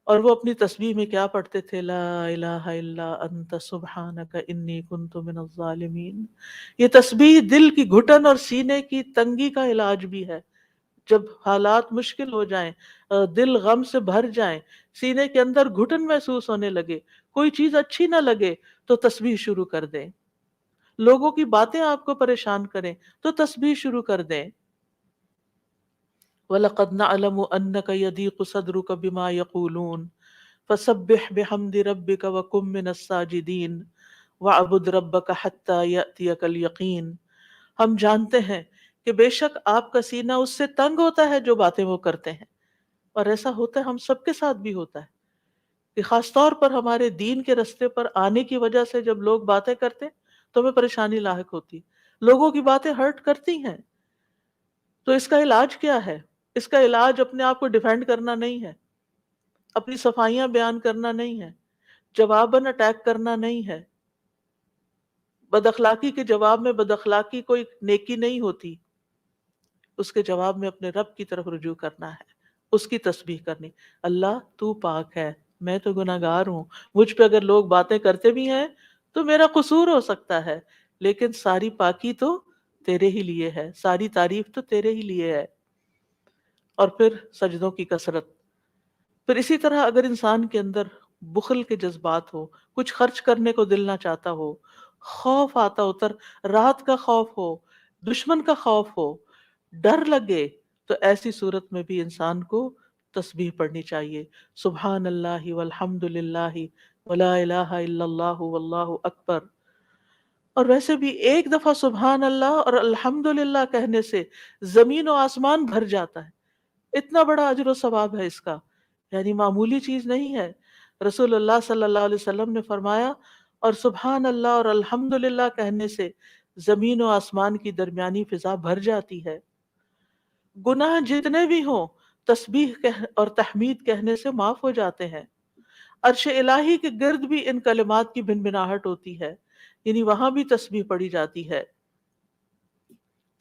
اور وہ اپنی تسبیح میں کیا پڑھتے تھے؟ لا الہ الا انت سبحانک انی کنت من الظالمین. یہ تسبیح دل کی گھٹن اور سینے کی تنگی کا علاج بھی ہے. جب حالات مشکل ہو جائیں، دل غم سے بھر جائیں، سینے کے اندر گھٹن محسوس ہونے لگے، کوئی چیز اچھی نہ لگے تو تسبیح شروع کر دیں. لوگوں کی باتیں آپ کو پریشان کریں تو تسبیح شروع کر دیں. وَلَقَدْ نَعْلَمُ أَنَّكَ يَضِيقُ صَدْرُكَ بِمَا يَقُولُونَ فَسَبِّحْ بِحَمْدِ رَبِّكَ وَكُن مِّنَ السَّاجِدِينَ وَاعْبُدْ رَبَّكَ حَتَّى يَأْتِيَكَ الْيَقِينُ. ہم جانتے ہیں کہ بے شک آپ کا سینہ اس سے تنگ ہوتا ہے جو باتیں وہ کرتے ہیں. اور ایسا ہوتا ہے، ہم سب کے ساتھ بھی ہوتا ہے کہ خاص طور پر ہمارے دین کے رستے پر آنے کی وجہ سے جب لوگ باتیں کرتے تو ہمیں پریشانی لاحق ہوتی. لوگوں کی باتیں ہرٹ کرتی ہیں. تو اس کا علاج کیا ہے؟ اس کا علاج اپنے آپ کو ڈیفینڈ کرنا نہیں ہے، اپنی صفائیاں بیان کرنا نہیں ہے، جواباً اٹیک کرنا نہیں ہے. بد اخلاقی کے جواب میں بد اخلاقی کوئی نیکی نہیں ہوتی. اس کے جواب میں اپنے رب کی طرف رجوع کرنا ہے، اس کی تسبیح کرنی. اللہ تو پاک ہے، میں تو گناہ گار ہوں. مجھ پہ اگر لوگ باتیں کرتے بھی ہیں تو میرا قصور ہو سکتا ہے، لیکن ساری پاکی تو تیرے ہی لیے ہے، ساری تعریف تو تیرے ہی لیے ہے. اور پھر سجدوں کی کثرت. پھر اسی طرح اگر انسان کے اندر بخل کے جذبات ہو، کچھ خرچ کرنے کو دل نہ چاہتا ہو، خوف آتا ہو، رات کا خوف ہو، دشمن کا خوف ہو، ڈر لگے، تو ایسی صورت میں بھی انسان کو تسبیح پڑھنی چاہیے. سبحان اللہ والحمد للہ ولا الہ الا اللہ واللہ اکبر. اور ویسے بھی ایک دفعہ سبحان اللہ اور الحمد للہ کہنے سے زمین و آسمان بھر جاتا ہے. اتنا بڑا اجر و ثواب ہے اس کا، یعنی معمولی چیز نہیں ہے. رسول اللہ صلی اللہ علیہ وسلم نے فرمایا اور سبحان اللہ اور الحمد للہ کہنے سے زمین و آسمان کی درمیانی فضا بھر جاتی ہے. گناہ جتنے بھی ہوں تسبیح اور تحمید کہنے سے معاف ہو جاتے ہیں. عرش الہی کے گرد بھی ان کلمات کی بنبناہٹ ہوتی ہے، یعنی وہاں بھی تسبیح پڑھی جاتی ہے.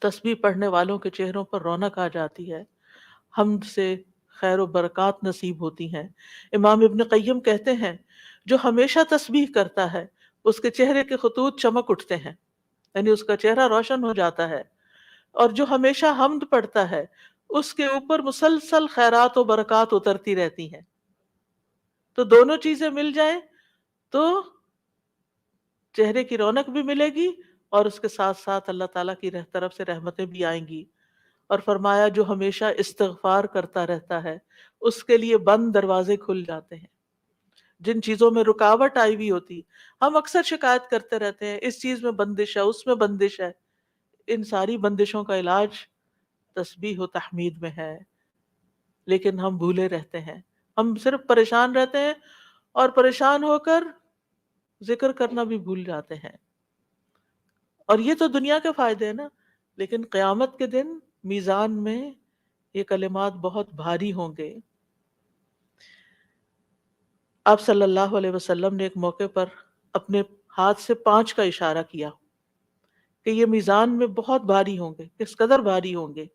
تسبیح پڑھنے والوں کے چہروں پر رونق آ جاتی ہے، حمد سے خیر و برکات نصیب ہوتی ہیں. امام ابن قیم کہتے ہیں جو ہمیشہ تسبیح کرتا ہے اس کے چہرے کے خطوط چمک اٹھتے ہیں، یعنی اس کا چہرہ روشن ہو جاتا ہے. اور جو ہمیشہ حمد پڑھتا ہے اس کے اوپر مسلسل خیرات و برکات اترتی رہتی ہیں. تو دونوں چیزیں مل جائیں تو چہرے کی رونق بھی ملے گی اور اس کے ساتھ ساتھ اللہ تعالیٰ کی طرف سے رحمتیں بھی آئیں گی. اور فرمایا جو ہمیشہ استغفار کرتا رہتا ہے اس کے لیے بند دروازے کھل جاتے ہیں. جن چیزوں میں رکاوٹ آئی ہوئی ہوتی، ہم اکثر شکایت کرتے رہتے ہیں اس چیز میں بندش ہے، اس میں بندش ہے. ان ساری بندشوں کا علاج تسبیح و تحمید میں ہے، لیکن ہم بھولے رہتے ہیں. ہم صرف پریشان رہتے ہیں اور پریشان ہو کر ذکر کرنا بھی بھول جاتے ہیں. اور یہ تو دنیا کے فائدے ہیں نا، لیکن قیامت کے دن میزان میں یہ کلمات بہت بھاری ہوں گے. آپ صلی اللہ علیہ وسلم نے ایک موقع پر اپنے ہاتھ سے 5 کا اشارہ کیا کہ یہ میزان میں بہت بھاری ہوں گے، کس قدر بھاری ہوں گے.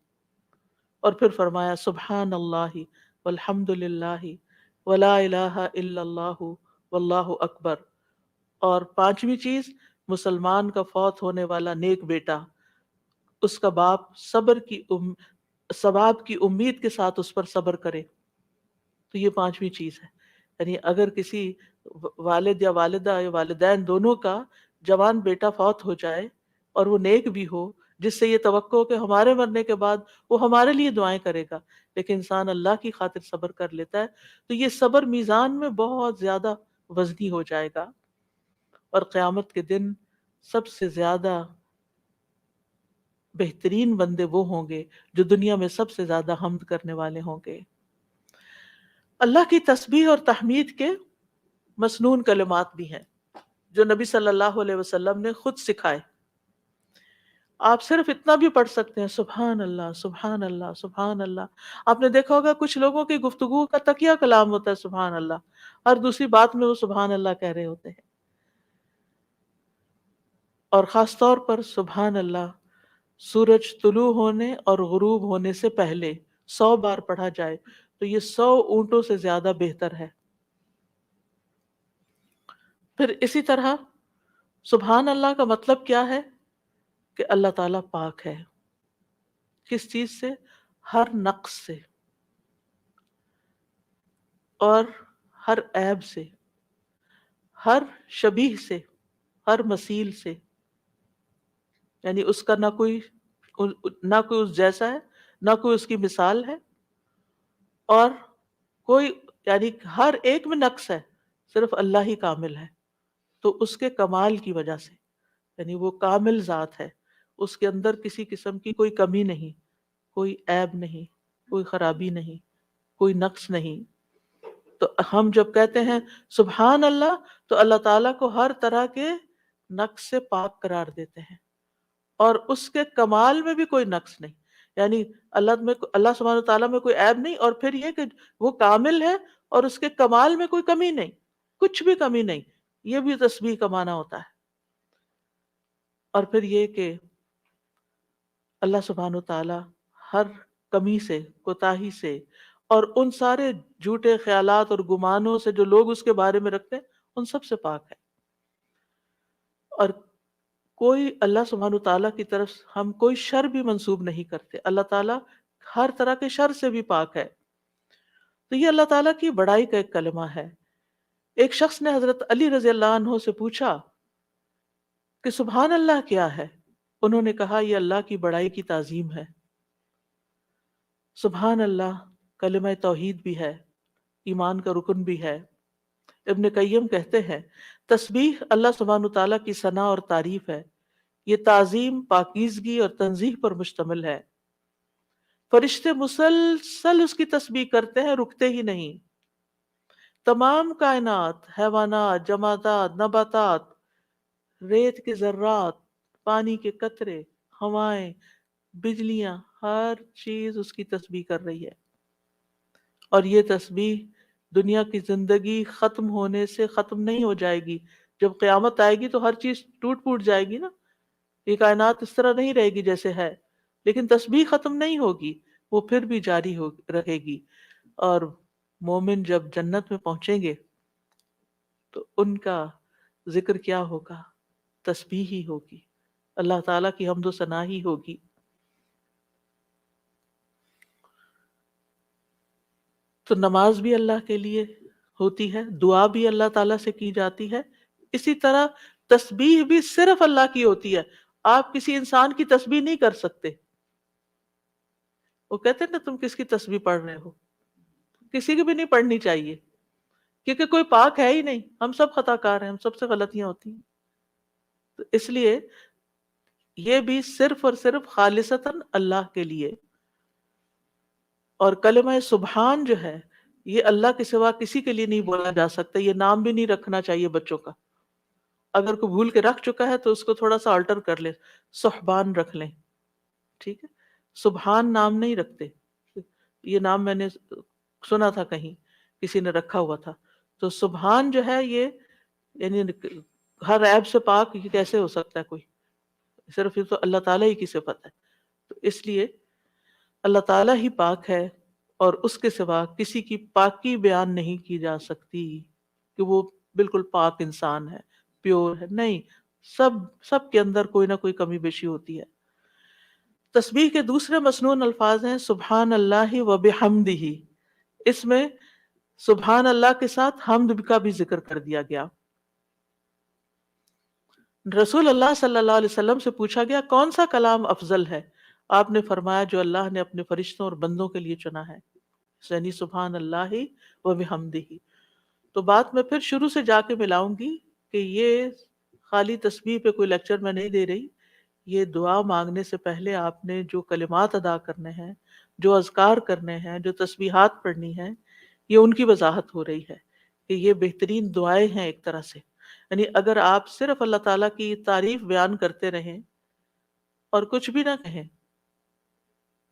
اور پھر فرمایا سبحان اللہ والحمد للہ ولا الہ الا اللہ واللہ اکبر. اور 5ویں چیز، مسلمان کا فوت ہونے والا نیک بیٹا، اس کا باپ ثواب کی امید کے ساتھ اس پر صبر کرے. تو یہ 5ویں چیز ہے. یعنی اگر کسی والد یا والدہ یا والدین دونوں کا جوان بیٹا فوت ہو جائے اور وہ نیک بھی ہو، جس سے یہ توقع ہو کہ ہمارے مرنے کے بعد وہ ہمارے لیے دعائیں کرے گا، لیکن انسان اللہ کی خاطر صبر کر لیتا ہے، تو یہ صبر میزان میں بہت زیادہ وزنی ہو جائے گا. اور قیامت کے دن سب سے زیادہ بہترین بندے وہ ہوں گے جو دنیا میں سب سے زیادہ حمد کرنے والے ہوں گے. اللہ کی تسبیح اور تحمید کے مسنون کلمات بھی ہیں جو نبی صلی اللہ علیہ وسلم نے خود سکھائے. آپ صرف اتنا بھی پڑھ سکتے ہیں، سبحان اللہ سبحان اللہ سبحان اللہ. آپ نے دیکھا ہوگا کچھ لوگوں کی گفتگو کا تکیہ کلام ہوتا ہے سبحان اللہ، ہر دوسری بات میں وہ سبحان اللہ کہہ رہے ہوتے ہیں. اور خاص طور پر سبحان اللہ سورج طلوع ہونے اور غروب ہونے سے پہلے 100 بار پڑھا جائے تو یہ 100 اونٹوں سے زیادہ بہتر ہے. پھر اسی طرح سبحان اللہ کا مطلب کیا ہے کہ اللہ تعالیٰ پاک ہے. کس چیز سے؟ ہر نقص سے اور ہر عیب سے، ہر شبیہ سے، ہر مثیل سے. یعنی اس کا نہ کوئی اس جیسا ہے، نہ کوئی اس کی مثال ہے، اور کوئی یعنی ہر ایک میں نقص ہے، صرف اللہ ہی کامل ہے. تو اس کے کمال کی وجہ سے، یعنی وہ کامل ذات ہے، اس کے اندر کسی قسم کی کوئی کمی نہیں، کوئی عیب نہیں، کوئی خرابی نہیں، کوئی نقص نہیں. تو ہم جب کہتے ہیں سبحان اللہ تو اللہ تعالیٰ کو ہر طرح کے نقص سے پاک قرار دیتے ہیں، اور اس کے کمال میں بھی کوئی نقص نہیں. یعنی اللہ سبحانہ تعالیٰ میں کوئی عیب نہیں، اور پھر یہ کہ وہ کامل ہے اور اس کے کمال میں کوئی کمی نہیں، کچھ بھی کمی نہیں. یہ بھی تسبیح کا معنی ہوتا ہے. اور پھر یہ کہ اللہ سبحانہ تعالیٰ ہر کمی سے، کوتاہی سے، اور ان سارے جھوٹے خیالات اور گمانوں سے جو لوگ اس کے بارے میں رکھتے ہیں، ان سب سے پاک ہے. اور کوئی اللہ سبحانہ تعالیٰ کی طرف ہم کوئی شر بھی منسوب نہیں کرتے. اللہ تعالیٰ ہر طرح کے شر سے بھی پاک ہے. تو یہ اللہ تعالیٰ کی بڑائی کا ایک کلمہ ہے. ایک شخص نے حضرت علی رضی اللہ عنہ سے پوچھا کہ سبحان اللہ کیا ہے؟ انہوں نے کہا یہ اللہ کی بڑائی کی تعظیم ہے. سبحان اللہ کلمہ توحید بھی ہے، ایمان کا رکن بھی ہے. ابن قیم کہتے ہیں تسبیح اللہ سبحانہ تعالیٰ کی ثنا اور تعریف ہے. یہ تعظیم، پاکیزگی اور تنزیہ پر مشتمل ہے. فرشتے مسلسل اس کی تسبیح کرتے ہیں، رکتے ہی نہیں. تمام کائنات، حیوانات، جمادات، نباتات، ریت کے ذرات، پانی کے قطرے، ہوائیں، بجلیاں، ہر چیز اس کی تسبیح کر رہی ہے. اور یہ تسبیح دنیا کی زندگی ختم ہونے سے ختم نہیں ہو جائے گی. جب قیامت آئے گی تو ہر چیز ٹوٹ پھوٹ جائے گی نا، یہ کائنات اس طرح نہیں رہے گی جیسے ہے، لیکن تسبیح ختم نہیں ہوگی، وہ پھر بھی جاری رہے گی. اور مومن جب جنت میں پہنچیں گے تو ان کا ذکر کیا ہوگا؟ تسبیح ہی ہوگی، اللہ تعالیٰ کی حمد و ثنا ہی ہوگی. تو نماز بھی اللہ کے لیے ہوتی ہے، دعا بھی اللہ تعالیٰ سے کی جاتی ہے. اسی طرح تسبیح بھی صرف اللہ کی ہوتی ہے. آپ کسی انسان کی تسبیح نہیں کر سکتے. وہ کہتے ہیں نا تم کس کی تسبیح پڑھ رہے ہو، کسی کی بھی نہیں پڑھنی چاہیے. کیونکہ کوئی پاک ہے ہی نہیں، ہم سب خطا کار ہیں، ہم سب سے غلطیاں ہوتی ہیں. تو اس لیے یہ بھی صرف اور صرف خالصتاً اللہ کے لیے. اور کلمہ سبحان جو ہے یہ اللہ کے سوا کسی کے لیے نہیں بولا جا سکتا. یہ نام بھی نہیں رکھنا چاہیے بچوں کا. اگر کوئی بھول کے رکھ چکا ہے تو اس کو تھوڑا سا آلٹر کر لے، سبحان رکھ لیں. ٹھیک ہے، سبحان نام نہیں رکھتے. یہ نام میں نے سنا تھا کہیں کسی نے رکھا ہوا تھا. تو سبحان جو ہے یہ یعنی ہر عیب سے پاک یہ کیسے ہو سکتا ہے کوئی؟ صرف یہ تو اللہ تعالیٰ ہی کی صفت ہے. تو اس لیے اللہ تعالیٰ ہی پاک ہے اور اس کے سوا کسی کی پاکی بیان نہیں کی جا سکتی کہ وہ بالکل پاک انسان ہے، پیور ہے. نہیں، سب کے اندر کوئی نہ کوئی کمی بیشی ہوتی ہے. تسبیح کے دوسرے مسنون الفاظ ہیں سبحان اللہ و بحمدہ. اس میں سبحان اللہ کے ساتھ حمد کا بھی ذکر کر دیا گیا. رسول اللہ صلی اللہ علیہ وسلم سے پوچھا گیا کون سا کلام افضل ہے؟ آپ نے فرمایا جو اللہ نے اپنے فرشتوں اور بندوں کے لیے چنا ہے، یعنی سبحان اللہ و بحمدہ. تو بات میں پھر شروع سے جا کے ملاؤں گی کہ یہ خالی تسبیح پہ کوئی لیکچر میں نہیں دے رہی. یہ دعا مانگنے سے پہلے آپ نے جو کلمات ادا کرنے ہیں، جو اذکار کرنے ہیں، جو تسبیحات پڑھنی ہیں، یہ ان کی وضاحت ہو رہی ہے کہ یہ بہترین دعائیں ہیں ایک طرح سے. یعنی اگر آپ صرف اللہ تعالیٰ کی تعریف بیان کرتے رہیں اور کچھ بھی نہ کہیں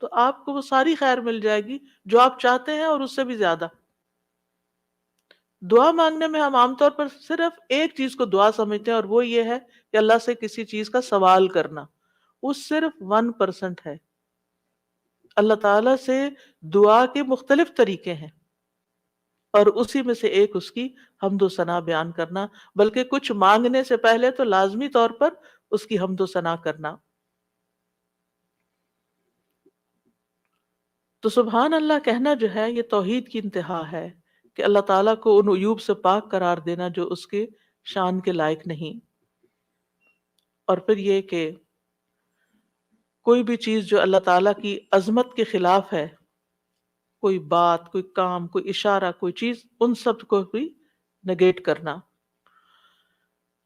تو آپ کو وہ ساری خیر مل جائے گی جو آپ چاہتے ہیں اور اس سے بھی زیادہ. دعا مانگنے میں ہم عام طور پر صرف ایک چیز کو دعا سمجھتے ہیں اور وہ یہ ہے کہ اللہ سے کسی چیز کا سوال کرنا. وہ صرف 1% ہے. اللہ تعالیٰ سے دعا کے مختلف طریقے ہیں اور اسی میں سے ایک اس کی حمد و ثنا بیان کرنا، بلکہ کچھ مانگنے سے پہلے تو لازمی طور پر اس کی حمد و ثنا کرنا. تو سبحان اللہ کہنا جو ہے یہ توحید کی انتہا ہے کہ اللہ تعالیٰ کو ان عیوب سے پاک قرار دینا جو اس کے شان کے لائق نہیں. اور پھر یہ کہ کوئی بھی چیز جو اللہ تعالیٰ کی عظمت کے خلاف ہے، کوئی بات، کوئی کام، کوئی اشارہ، کوئی چیز، ان سب کو بھی نگیٹ کرنا.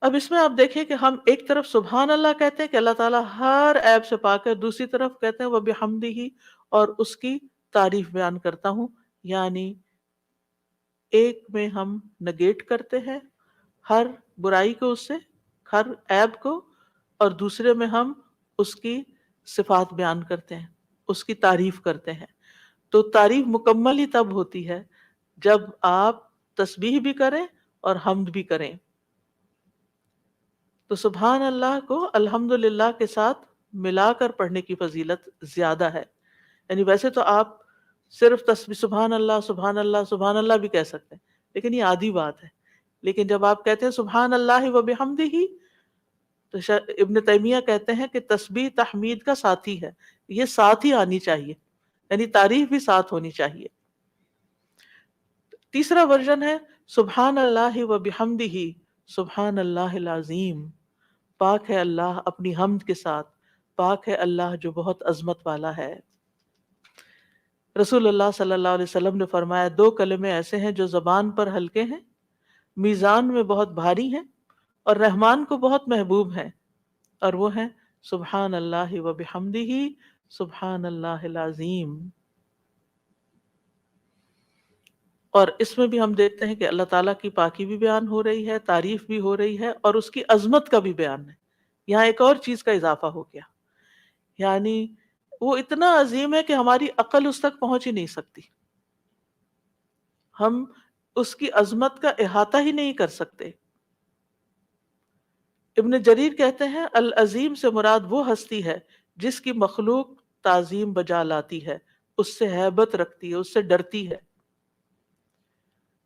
اب اس میں آپ دیکھیں کہ ہم ایک طرف سبحان اللہ کہتے ہیں کہ اللہ تعالیٰ ہر عیب سے پاک ہے، دوسری طرف کہتے ہیں وہ بحمدہ اور اس کی تعریف بیان کرتا ہوں. یعنی ایک میں ہم نگیٹ کرتے ہیں ہر برائی کو، اس سے ہر عیب کو، اور دوسرے میں ہم اس کی صفات بیان کرتے ہیں، اس کی تعریف کرتے ہیں. تو تعریف مکمل ہی تب ہوتی ہے جب آپ تسبیح بھی کریں اور حمد بھی کریں. تو سبحان اللہ کو الحمدللہ کے ساتھ ملا کر پڑھنے کی فضیلت زیادہ ہے. یعنی ویسے تو آپ صرف تسبیح سبحان اللہ سبحان اللہ سبحان اللہ بھی کہہ سکتے ہیں، لیکن یہ آدھی بات ہے. لیکن جب آپ کہتے ہیں سبحان اللہ و بحمدہ، تو ابن تیمیہ کہتے ہیں کہ تسبیح تحمید کا ساتھی ہے، یہ ساتھ ہی آنی چاہیے، یعنی تعریف بھی ساتھ ہونی چاہیے. تیسرا ورژن ہے سبحان اللہ و بحمدہ سبحان اللہ العظیم. پاک ہے اللہ اپنی حمد کے ساتھ، پاک ہے اللہ جو بہت عظمت والا ہے. رسول اللہ صلی اللہ علیہ وسلم نے فرمایا 2 کلمے ایسے ہیں جو زبان پر ہلکے ہیں، میزان میں بہت بھاری ہیں اور رحمان کو بہت محبوب ہیں، اور وہ ہیں سبحان اللہ و بحمدہ سبحان اللہ العظیم. اور اس میں بھی ہم دیکھتے ہیں کہ اللہ تعالیٰ کی پاکی بھی بیان ہو رہی ہے، تعریف بھی ہو رہی ہے، اور اس کی عظمت کا بھی بیان ہے. یہاں ایک اور چیز کا اضافہ ہو گیا، یعنی وہ اتنا عظیم ہے کہ ہماری عقل اس تک پہنچ ہی نہیں سکتی، ہم اس کی عظمت کا احاطہ ہی نہیں کر سکتے. ابن جریر کہتے ہیں العظیم سے مراد وہ ہستی ہے جس کی مخلوق تعظیم بجا لاتی ہے، اس سے ہیبت رکھتی ہے، اس سے ڈرتی ہے.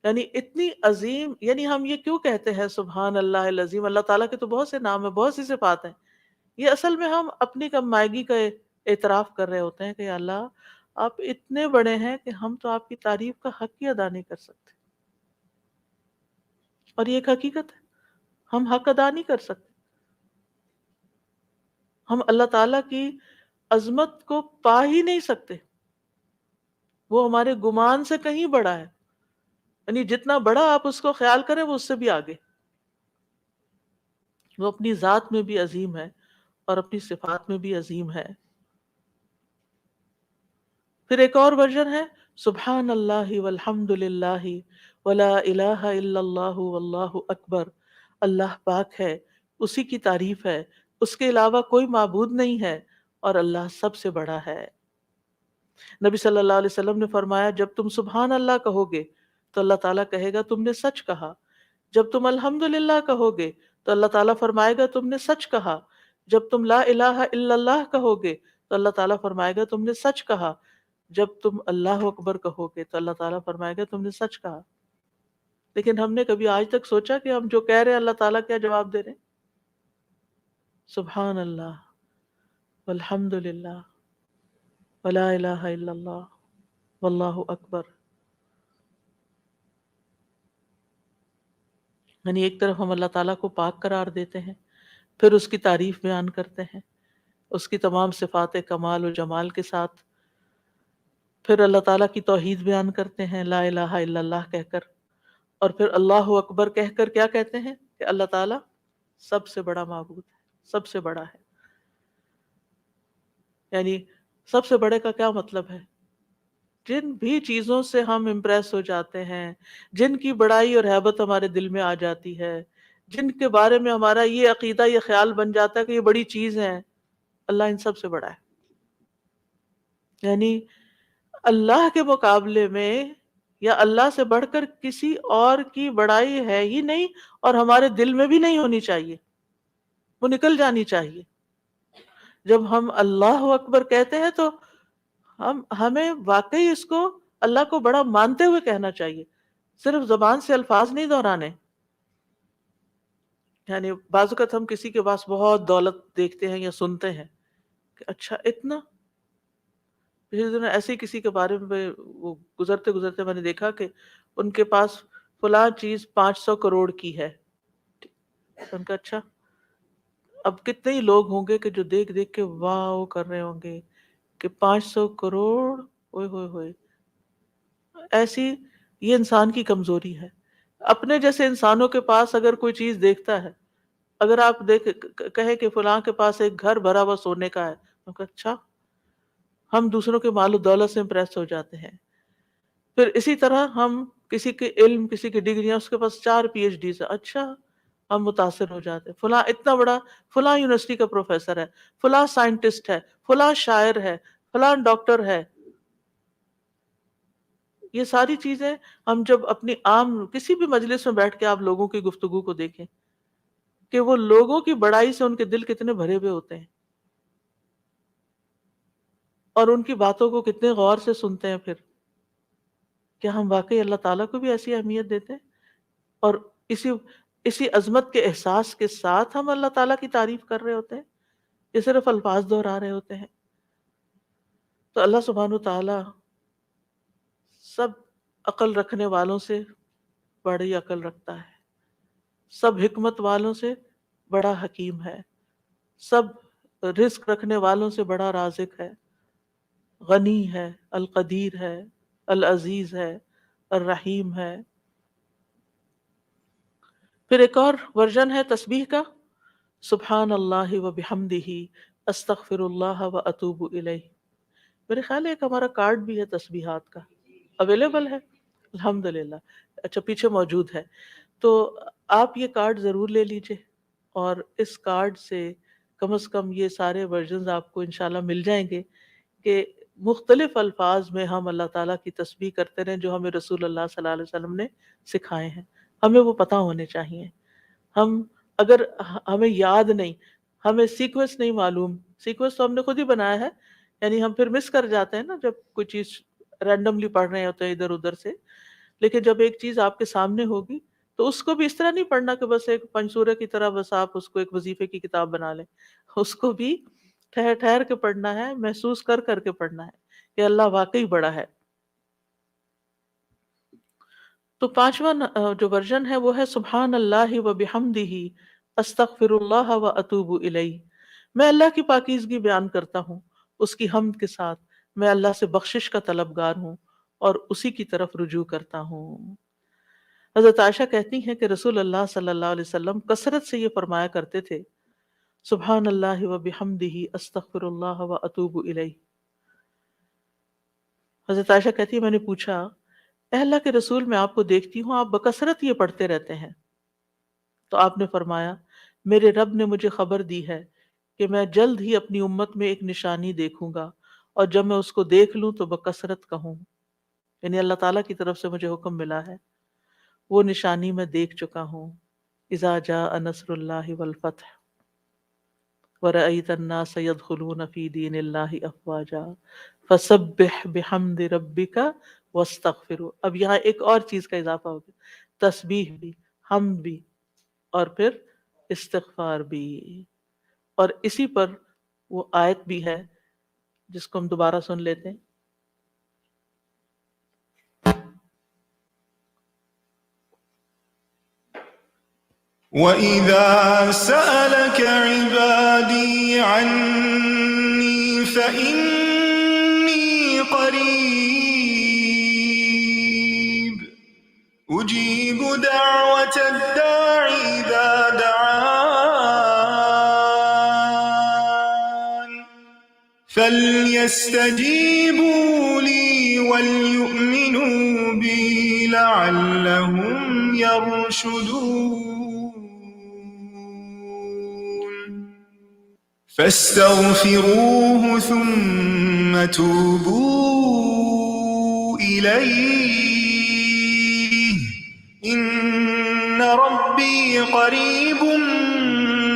یعنی اتنی عظیم، یعنی ہم یہ کیوں کہتے ہیں سبحان اللہ العظیم؟ اللہ تعالیٰ کے تو بہت سے نام ہیں، بہت سی صفات ہیں. یہ اصل میں ہم اپنی کم مائگی کا اعتراف کر رہے ہوتے ہیں کہ اللہ آپ اتنے بڑے ہیں کہ ہم تو آپ کی تعریف کا حق ہی ادا نہیں کر سکتے. اور یہ ایک حقیقت ہے، ہم حق ادا نہیں کر سکتے. ہم اللہ تعالیٰ کی عظمت کو پا ہی نہیں سکتے، وہ ہمارے گمان سے کہیں بڑا ہے. یعنی جتنا بڑا آپ اس کو خیال کریں وہ اس سے بھی آگے، وہ اپنی ذات میں بھی عظیم ہے اور اپنی صفات میں بھی عظیم ہے۔ پھر ایک اور ورژن ہے سبحان اللہ والحمد للہ ولا الہ الا اللہ واللہ اکبر، اللہ پاک ہے، اسی کی تعریف ہے، اس کے علاوہ کوئی معبود نہیں ہے اور اللہ سب سے بڑا ہے۔ نبی صلی اللہ علیہ وسلم نے فرمایا جب تم سبحان اللہ کہو گے تو اللہ تعالیٰ کہے گا تم نے سچ کہا، جب تم الحمدللہ کہو گے تو اللہ تعالیٰ فرمائے گا تم نے سچ کہا، جب تم لا الہ الا اللہ کہو گے تو اللہ تعالیٰ فرمائے گا تم نے سچ کہا، جب تم اللہ اکبر کہو گے تو اللہ تعالیٰ فرمائے گا تم نے سچ کہا۔ لیکن ہم نے کبھی آج تک سوچا کہ ہم جو کہہ رہے ہیں اللہ تعالیٰ کیا جواب دے رہے ہیں؟ سبحان اللہ والحمد للہ ولا الہ الا اللہ واللہ اکبر۔ یعنی ایک طرف ہم اللہ تعالیٰ کو پاک قرار دیتے ہیں، پھر اس کی تعریف بیان کرتے ہیں اس کی تمام صفات کمال و جمال کے ساتھ، پھر اللہ تعالیٰ کی توحید بیان کرتے ہیں لا الہ الا اللہ کہہ کر، اور پھر اللہ اکبر کہہ کر کیا کہتے ہیں کہ اللہ تعالیٰ سب سے بڑا معبود ہے، سب سے بڑا ہے۔ یعنی سب سے بڑے کا کیا مطلب ہے؟ جن بھی چیزوں سے ہم امپریس ہو جاتے ہیں، جن کی بڑائی اور ہیبت ہمارے دل میں آ جاتی ہے، جن کے بارے میں ہمارا یہ عقیدہ یہ خیال بن جاتا ہے کہ یہ بڑی چیز ہے، اللہ ان سب سے بڑا ہے۔ یعنی اللہ کے مقابلے میں یا اللہ سے بڑھ کر کسی اور کی بڑائی ہے ہی نہیں، اور ہمارے دل میں بھی نہیں ہونی چاہیے، وہ نکل جانی چاہیے۔ جب ہم اللہ اکبر کہتے ہیں تو ہمیں واقعی اس کو اللہ کو بڑا مانتے ہوئے کہنا چاہیے، صرف زبان سے الفاظ نہیں دہرانے۔ یعنی بعض اوقات ہم کسی کے پاس بہت دولت دیکھتے ہیں یا سنتے ہیں کہ اچھا اتنا، پچھلے دنوں ایسے ہی کسی کے بارے میں وہ گزرتے گزرتے میں نے دیکھا کہ ان کے پاس فلاں چیز 500 کروڑ کی ہے۔ ان کا اچھا، اب کتنے ہی لوگ ہوں گے کہ جو دیکھ دیکھ کے واو کر رہے ہوں گے کہ 500 کروڑ، اوئے ہوئے ہوئے۔ ایسی یہ انسان کی کمزوری ہے، اپنے جیسے انسانوں کے پاس اگر کوئی چیز دیکھتا ہے، اگر آپ کہیں کہ فلاں کے پاس ایک گھر بھرا ہوا سونے کا ہے، تو کہ اچھا، ہم دوسروں کے مال و دولت سے امپریس ہو جاتے ہیں۔ پھر اسی طرح ہم کسی کے علم، کسی کی ڈگریاں، اس کے پاس 4 پی ایچ ڈیز ہے، اچھا، ہم متاثر ہو جاتے ہیں، فلاں اتنا بڑا، فلاں یونیورسٹی کا پروفیسر ہے، فلاں سائنٹسٹ ہے، فلاں شاعر ہے، فلاں ڈاکٹر ہے۔ یہ ساری چیزیں ہم جب اپنی عام کسی بھی مجلس میں بیٹھ کے آپ لوگوں کی گفتگو کو دیکھیں کہ وہ لوگوں کی بڑائی سے ان کے دل کتنے بھرے ہوئے ہوتے ہیں، اور ان کی باتوں کو کتنے غور سے سنتے ہیں، پھر کیا ہم واقعی اللہ تعالیٰ کو بھی ایسی اہمیت دیتے ہیں؟ اور اسی عظمت کے احساس کے ساتھ ہم اللہ تعالیٰ کی تعریف کر رہے ہوتے ہیں، یہ صرف الفاظ دہرا رہے ہوتے ہیں؟ تو اللہ سبحانہ و تعالیٰ سب عقل رکھنے والوں سے بڑی عقل رکھتا ہے، سب حکمت والوں سے بڑا حکیم ہے، سب رزق رکھنے والوں سے بڑا رازق ہے، غنی ہے، القدیر ہے، العزیز ہے، الرحیم ہے۔ پھر ایک اور ورژن ہے تسبیح کا، سبحان اللہ و بحمدہ استغفر اللہ و اتوب الیہ۔ میرے خیال ہے ایک ہمارا کارڈ بھی ہے تسبیحات کا، اویلیبل ہے الحمدللہ، اچھا پیچھے موجود ہے، تو آپ یہ کارڈ ضرور لے لیجئے، اور اس کارڈ سے کم از کم یہ سارے ورژنز آپ کو انشاءاللہ مل جائیں گے کہ مختلف الفاظ میں ہم اللہ تعالیٰ کی تسبیح کرتے رہیں جو ہمیں رسول اللہ صلی اللہ علیہ وسلم نے سکھائے ہیں، ہمیں وہ پتہ ہونے چاہیے۔ ہم اگر ہمیں یاد نہیں، ہمیں سیکوینس نہیں معلوم، سیکوینس تو ہم نے خود ہی بنایا ہے، یعنی ہم پھر مس کر جاتے ہیں نا جب کوئی چیز رینڈملی پڑھ رہے ہوتے ہیں ادھر ادھر سے، لیکن جب ایک چیز آپ کے سامنے ہوگی تو اس کو بھی اس طرح نہیں پڑھنا کہ بس ایک پنسورے کی طرح بس آپ اس کو ایک وظیفے کی کتاب بنا لیں، اس کو بھی ٹھہر ٹھہر کے پڑھنا ہے، محسوس کر کر کے پڑھنا ہے کہ اللہ واقعی بڑا ہے۔ تو پانچواں جو ورژن ہے وہ ہے سبحان اللہ و بحمدہ استغفر اللہ و اتوب الیہ۔ میں اللہ کی پاکیزگی بیان کرتا ہوں اس کی حمد کے ساتھ، میں اللہ سے بخشش کا طلبگار ہوں اور اسی کی طرف رجوع کرتا ہوں۔ حضرت عائشہ کہتی ہیں کہ رسول اللہ صلی اللہ علیہ وسلم کثرت سے یہ فرمایا کرتے تھے، سبحان اللہ و بحمدہ استغفر اللہ و اتوب الیہ۔ حضرت عائشہ کہتی ہے میں نے پوچھا، اے اللہ کے رسول، میں آپ کو دیکھتی ہوں آپ بکثرت یہ پڑھتے رہتے ہیں، تو آپ نے فرمایا میرے رب نے مجھے خبر دی ہے کہ میں جلد ہی اپنی امت میں ایک نشانی دیکھوں گا، اور جب میں اس کو دیکھ لوں تو بکثرت کہوں، یعنی اللہ تعالیٰ کی طرف سے مجھے حکم ملا ہے، وہ نشانی میں دیکھ چکا ہوں۔ اذا جاء نصر اللہ والفتح وَرَأَيْتَ النَّاسَ يَدْخُلُونَ فِي دِينِ اللَّهِ أَفْوَاجًا فَسَبِّحْ بِحَمْدِ رَبِّكَ وَاسْتَغْفِرْهُ۔ اب یہاں ایک اور چیز کا اضافہ ہو گیا، تسبیح بھی، حمد بھی، اور پھر استغفار بھی۔ اور اسی پر وہ آیت بھی ہے جس کو ہم دوبارہ سن لیتے ہیں۔ وَإِذَا سَأَلَكَ عِبَادِي عَنِّي فَإِنِّي قَرِيبٌ أُجِيبُ دَعْوَةَ الدَّاعِ إِذَا دَعَانِ فَلْيَسْتَجِيبُوا لِي وَلْيُؤْمِنُوا بِي لَعَلَّهُمْ يَرْشُدُونَ فاستغفروه ثم توبوا إليه إن ربي قريب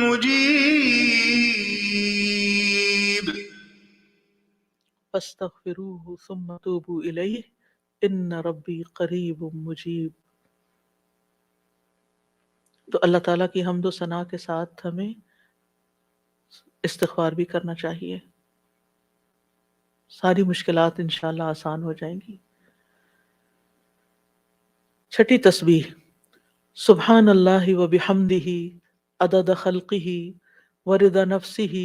مجيب۔ فاستغفروه ثم توبوا الیہ ان ربی قریب مجیب۔ تو اللہ تعالیٰ کی حمد و ثنا کے ساتھ ہمیں استغفار بھی کرنا چاہیے، ساری مشکلات انشاءاللہ آسان ہو جائیں گی۔ چھٹی تسبیح، سبحان اللہ و بحمدہ عدد خلقہ ورضا نفسہ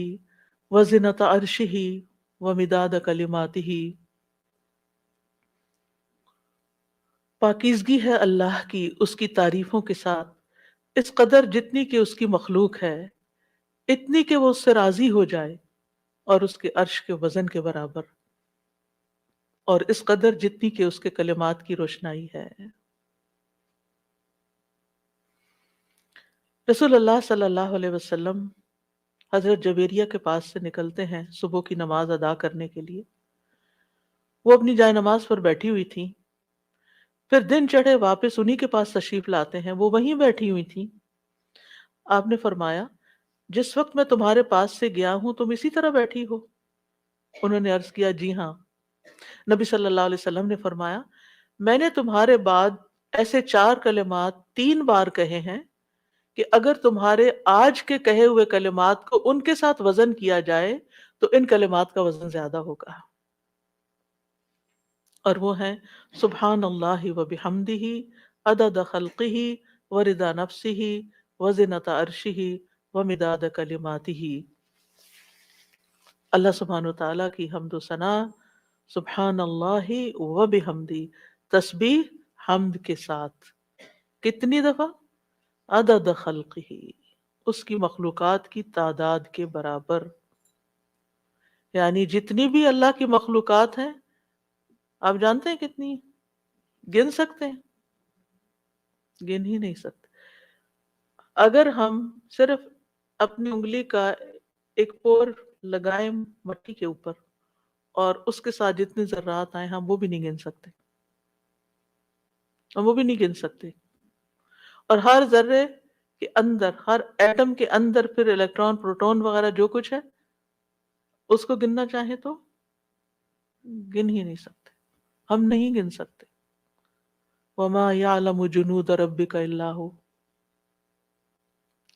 وزنۃ عرشہ ومداد کلماتہ۔ پاکیزگی ہے اللہ کی اس کی تعریفوں کے ساتھ، اس قدر جتنی کہ اس کی مخلوق ہے، اتنی کہ وہ اس سے راضی ہو جائے، اور اس کے عرش کے وزن کے برابر، اور اس قدر جتنی کہ اس کے کلمات کی روشنائی ہے۔ رسول اللہ صلی اللہ علیہ وسلم حضرت جویریہ کے پاس سے نکلتے ہیں صبح کی نماز ادا کرنے کے لیے۔ وہ اپنی جائے نماز پر بیٹھی ہوئی تھیں، پھر دن چڑھے واپس انہی کے پاس تشریف لاتے ہیں، وہ وہیں بیٹھی ہوئی تھیں۔ آپ نے فرمایا جس وقت میں تمہارے پاس سے گیا ہوں تم اسی طرح بیٹھی ہو؟ انہوں نے عرض کیا جی ہاں۔ نبی صلی اللہ علیہ وسلم نے فرمایا میں نے تمہارے بعد ایسے 4 کلمات 3 بار کہے ہیں کہ اگر تمہارے آج کے کہے ہوئے کلمات کو ان کے ساتھ وزن کیا جائے تو ان کلمات کا وزن زیادہ ہوگا، اور وہ ہیں سبحان اللہ و بحمدہ عدد خلقہ ورضا نفسہ وزنۃ عرشہ ومداد کلماتہ۔ اللہ سبحانہ وتعالیٰ کی حمد و ثنا، سبحان اللہ و بحمدہ، تسبیح حمد کے ساتھ، کتنی دفعہ؟ عدد خلقہ، اس کی مخلوقات کی تعداد کے برابر، یعنی جتنی بھی اللہ کی مخلوقات ہیں آپ جانتے ہیں کتنی؟ گن سکتے ہیں؟ گن ہی نہیں سکتے۔ اگر ہم صرف اپنی انگلی کا ایک پور لگائیں مٹی کے اوپر اور اس کے ساتھ جتنے ذرات آئیں ہم وہ بھی نہیں گن سکتے، ہم وہ بھی نہیں گن سکتے۔ اور ہر ذرے کے اندر، ہر ایٹم کے اندر پھر الیکٹران، پروٹون وغیرہ جو کچھ ہے اس کو گننا چاہیں تو گن ہی نہیں سکتے، ہم نہیں گن سکتے۔ وَمَا يَعْلَمُ جُنُودَ رَبِّكَ إِلَّا هُوَ،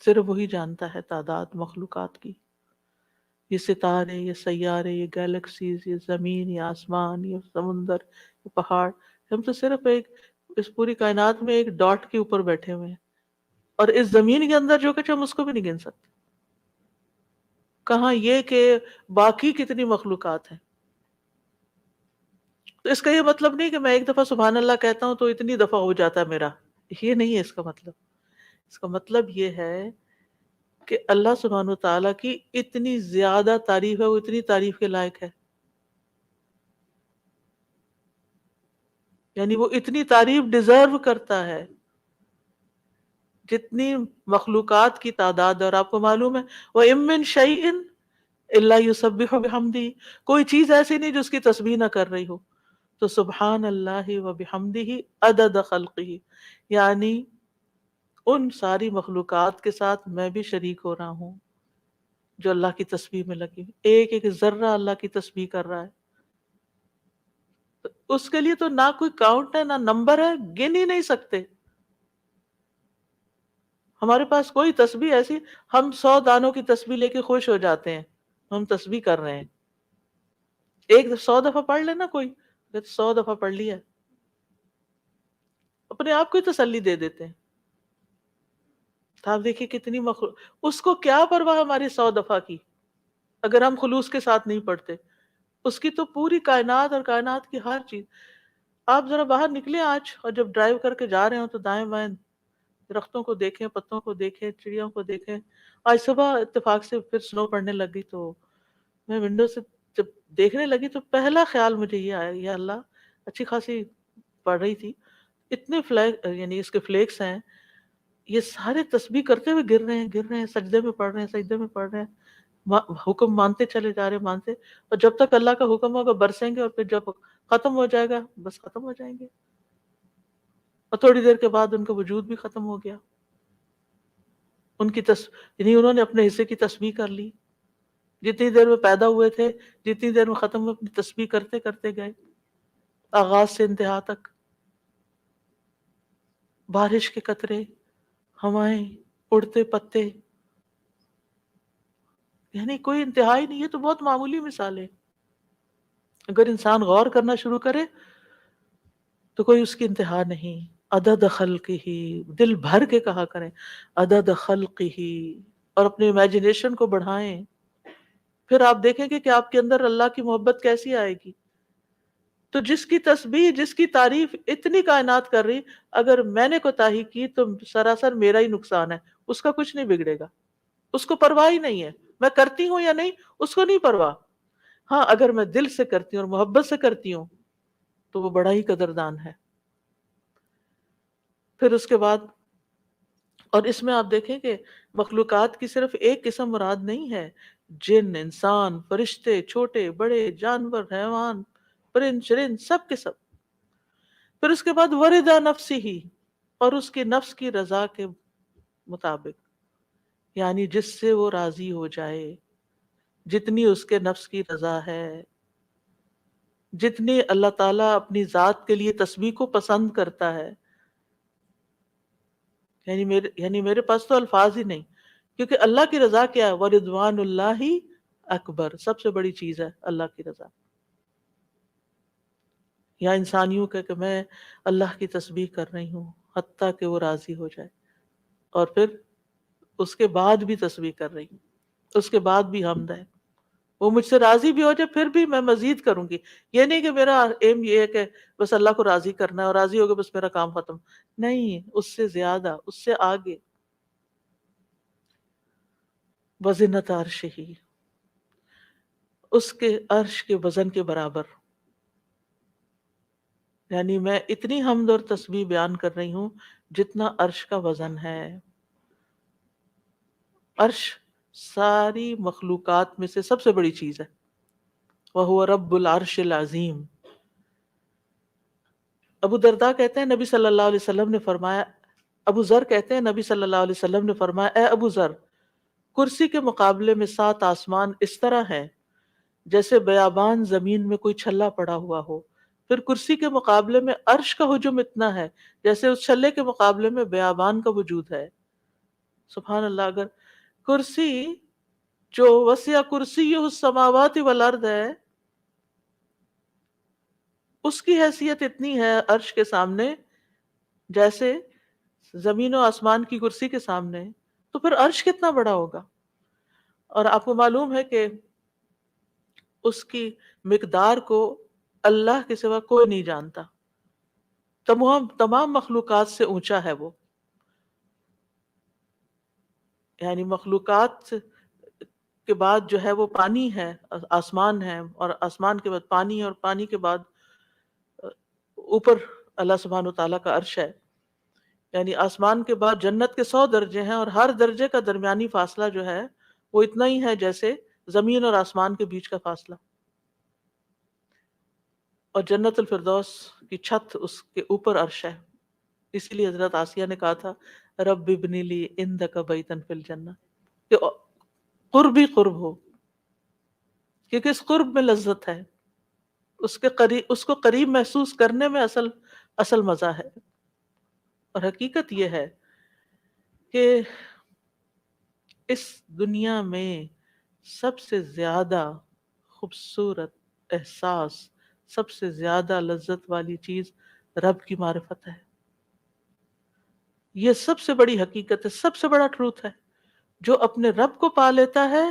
صرف وہی جانتا ہے تعداد مخلوقات کی، یہ ستارے، یہ سیارے، یہ گیلیکسیز، یہ زمین، یہ آسمان، یہ سمندر، یہ پہاڑ، ہم تو صرف اس پوری کائنات میں ایک ڈاٹ کے اوپر بیٹھے ہوئے ہیں، اور اس زمین کے اندر جو کچھ ہم اس کو بھی نہیں گن سکتے، کہاں یہ کہ باقی کتنی مخلوقات ہیں۔ تو اس کا یہ مطلب نہیں کہ میں ایک دفعہ سبحان اللہ کہتا ہوں تو اتنی دفعہ ہو جاتا ہے میرا، یہ نہیں ہے اس کا مطلب. اس کا مطلب یہ ہے کہ اللہ سبحانہ تعالیٰ کی اتنی زیادہ تعریف ہے، وہ اتنی تعریف کے لائق ہے، یعنی وہ اتنی تعریف ڈیزرو کرتا ہے جتنی مخلوقات کی تعداد ہے. اور آپ کو معلوم ہے وَإِن مِّن شَيْءٍ إِلَّا يُسَبِّحُ بِحَمْدِهِ، کوئی چیز ایسی نہیں جو اس کی تسبیح نہ کر رہی ہو. تو سبحان اللہ و بحمدہ عدد خلقہ، یعنی ان ساری مخلوقات کے ساتھ میں بھی شریک ہو رہا ہوں جو اللہ کی تسبیح میں لگی ہوئی. ایک ایک ذرہ اللہ کی تسبیح کر رہا ہے. تو اس کے لیے تو نہ کوئی کاؤنٹ ہے نہ نمبر ہے، گن ہی نہیں سکتے. ہمارے پاس کوئی تسبیح ایسی، ہم 100 دانوں کی تسبیح لے کے خوش ہو جاتے ہیں، ہم تسبیح کر رہے ہیں. ایک 100 دفعہ پڑھ لینا کوئی، 100 دفعہ پڑھ لیا، اپنے آپ کو ہی تسلی دے دیتے ہیں. تو آپ دیکھیے کتنی اس کو کیا پرواہ ہماری 100 دفعہ کی، اگر ہم خلوص کے ساتھ نہیں پڑھتے. اس کی تو پوری کائنات اور کائنات کی ہر چیز. آپ ذرا باہر نکلیں آج، اور جب ڈرائیو کر کے جا رہے ہوں تو دائیں بائیں درختوں کو دیکھیں، پتوں کو دیکھیں، چڑیوں کو دیکھیں. آج صبح اتفاق سے پھر سنو پڑنے لگی تو میں ونڈو سے جب دیکھنے لگی تو پہلا خیال مجھے یہ آیا، یا اللہ، اچھی خاصی پڑھ رہی تھی، اتنے فلیک یعنی اس کے فلیکس ہیں، یہ سارے تسبیح کرتے ہوئے گر رہے ہیں، گر رہے ہیں، سجدے میں پڑھ رہے ہیں، سجدے میں پڑھ رہے ہیں، حکم مانتے چلے جا رہے ہیں، مانتے. اور جب تک اللہ کا حکم ہوگا برسیں گے، اور پھر جب ختم ہو جائے گا بس ختم ہو جائیں گے. اور تھوڑی دیر کے بعد ان کا وجود بھی ختم ہو گیا. ان کی یعنی انہوں نے اپنے حصے کی تسبیح کر لی. جتنی دیر میں پیدا ہوئے تھے، جتنی دیر میں ختم ہوئے، اپنی تسبیح کرتے کرتے گئے، آغاز سے انتہا تک. بارش کے قطرے، ہوائیں، اڑتے پتے، یعنی کوئی انتہا ہی نہیں. ہے تو بہت معمولی مثال ہے، اگر انسان غور کرنا شروع کرے تو کوئی اس کی انتہا نہیں. عدد خلقہ، دل بھر کے کہا کریں عدد خلقہ، اور اپنے امیجنیشن کو بڑھائیں. پھر آپ دیکھیں گے کہ آپ کے اندر اللہ کی محبت کیسی آئے گی. تو جس کی تسبیح، جس کی تعریف اتنی کائنات کر رہی، اگر میں نے کوتاہی کی تو سراسر میرا ہی نقصان ہے، اس کا کچھ نہیں بگڑے گا. اس کو پرواہ ہی نہیں ہے میں کرتی ہوں یا نہیں، اس کو نہیں پرواہ. ہاں اگر میں دل سے کرتی ہوں اور محبت سے کرتی ہوں تو وہ بڑا ہی قدردان ہے. پھر اس کے بعد، اور اس میں آپ دیکھیں کہ مخلوقات کی صرف ایک قسم مراد نہیں ہے، جن، انسان، فرشتے، چھوٹے بڑے، جانور، حیوان، پرند چرند، سب کے سب. پھر اس کے بعد وردا نفسی ہی، اور اس کی نفس کی رضا کے مطابق، یعنی جس سے وہ راضی ہو جائے، جتنی اس کے نفس کی رضا ہے، جتنی اللہ تعالیٰ اپنی ذات کے لیے تسبیح کو پسند کرتا ہے. یعنی میرے پاس تو الفاظ ہی نہیں، کیونکہ اللہ کی رضا کیا ہے؟ وَرِضْوَانُ اللَّهِ اکبر، سب سے بڑی چیز ہے اللہ کی رضا. یا انسان یوں کہ میں اللہ کی تسبیح کر رہی ہوں حتیٰ کہ وہ راضی ہو جائے، اور پھر اس کے بعد بھی تسبیح کر رہی ہوں، اس کے بعد بھی حمد ہے، وہ مجھ سے راضی بھی ہو جائے پھر بھی میں مزید کروں گی. یہ نہیں کہ میرا ایم یہ ہے کہ بس اللہ کو راضی کرنا ہے اور راضی ہو گیا بس میرا کام ختم. نہیں، اس سے زیادہ، اس سے آگے. وزنت عرشہ، اس کے عرش کے وزن کے برابر. یعنی میں اتنی حمد اور تسبیح بیان کر رہی ہوں جتنا عرش کا وزن ہے. عرش ساری مخلوقات میں سے سب سے بڑی چیز ہے. وَهُوَ رَبُّ الْعَرْشِ الْعَظِيمِ. ابو درداء کہتے ہیں نبی صلی اللہ علیہ وسلم نے فرمایا، ابو ذر کہتے ہیں نبی صلی اللہ علیہ وسلم نے فرمایا، اے ابو ذر، کرسی کے مقابلے میں 7 آسمان اس طرح ہیں جیسے بیابان زمین میں کوئی چھلا پڑا ہوا ہو. پھر کرسی کے مقابلے میں عرش کا حجم اتنا ہے جیسے اس چھلے کے مقابلے میں بیابان کا وجود ہے. سبحان اللہ. اگر کرسی جو وسع کرسی السماوات والارض ہے، اس کی حیثیت اتنی ہے عرش کے سامنے جیسے زمین و آسمان کی کرسی کے سامنے، تو پھر عرش کتنا بڑا ہوگا. اور آپ کو معلوم ہے کہ اس کی مقدار کو اللہ کے سوا کوئی نہیں جانتا. تمام مخلوقات سے اونچا ہے وہ، یعنی مخلوقات کے بعد جو ہے وہ پانی ہے، آسمان ہے، اور آسمان کے بعد پانی ہے، اور پانی کے بعد اوپر اللہ سبحانہ و تعالیٰ کا عرش ہے. یعنی آسمان کے بعد جنت کے 100 درجے ہیں، اور ہر درجے کا درمیانی فاصلہ جو ہے وہ اتنا ہی ہے جیسے زمین اور آسمان کے بیچ کا فاصلہ. اور جنت الفردوس کی چھت اس کے اوپر عرش ہے. اسی لیے حضرت آسیہ نے کہا تھا رب ابنی لی عندک بیتن فی الجنہ، کہ قرب ہی قرب ہو، کیونکہ اس قرب میں لذت ہے، اس کو قریب محسوس کرنے میں اصل مزہ ہے. اور حقیقت یہ ہے کہ اس دنیا میں سب سے زیادہ خوبصورت احساس، سب سے زیادہ لذت والی چیز رب کی معرفت ہے. یہ سب سے بڑی حقیقت ہے، سب سے بڑا ٹروتھ ہے. جو اپنے رب کو پا لیتا ہے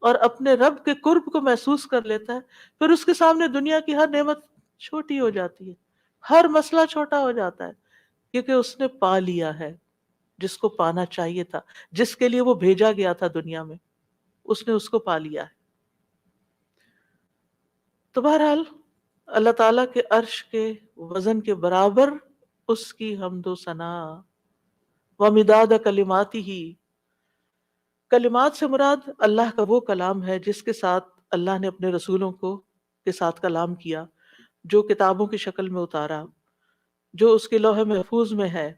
اور اپنے رب کے قرب کو محسوس کر لیتا ہے، پھر اس کے سامنے دنیا کی ہر نعمت چھوٹی ہو جاتی ہے، ہر مسئلہ چھوٹا ہو جاتا ہے، کیونکہ اس نے پا لیا ہے جس کو پانا چاہیے تھا، جس کے لیے وہ بھیجا گیا تھا دنیا میں، اس نے اس کو پا لیا ہے. تو بہرحال اللہ تعالیٰ کے عرش کے وزن کے برابر اس کی حمد و ثنا ومداد کلماتی ہی. کلمات سے مراد اللہ کا وہ کلام ہے جس کے ساتھ اللہ نے اپنے رسولوں کے ساتھ کلام کیا، جو کتابوں کی شکل میں اتارا، جو اس کے لوح محفوظ میں ہے.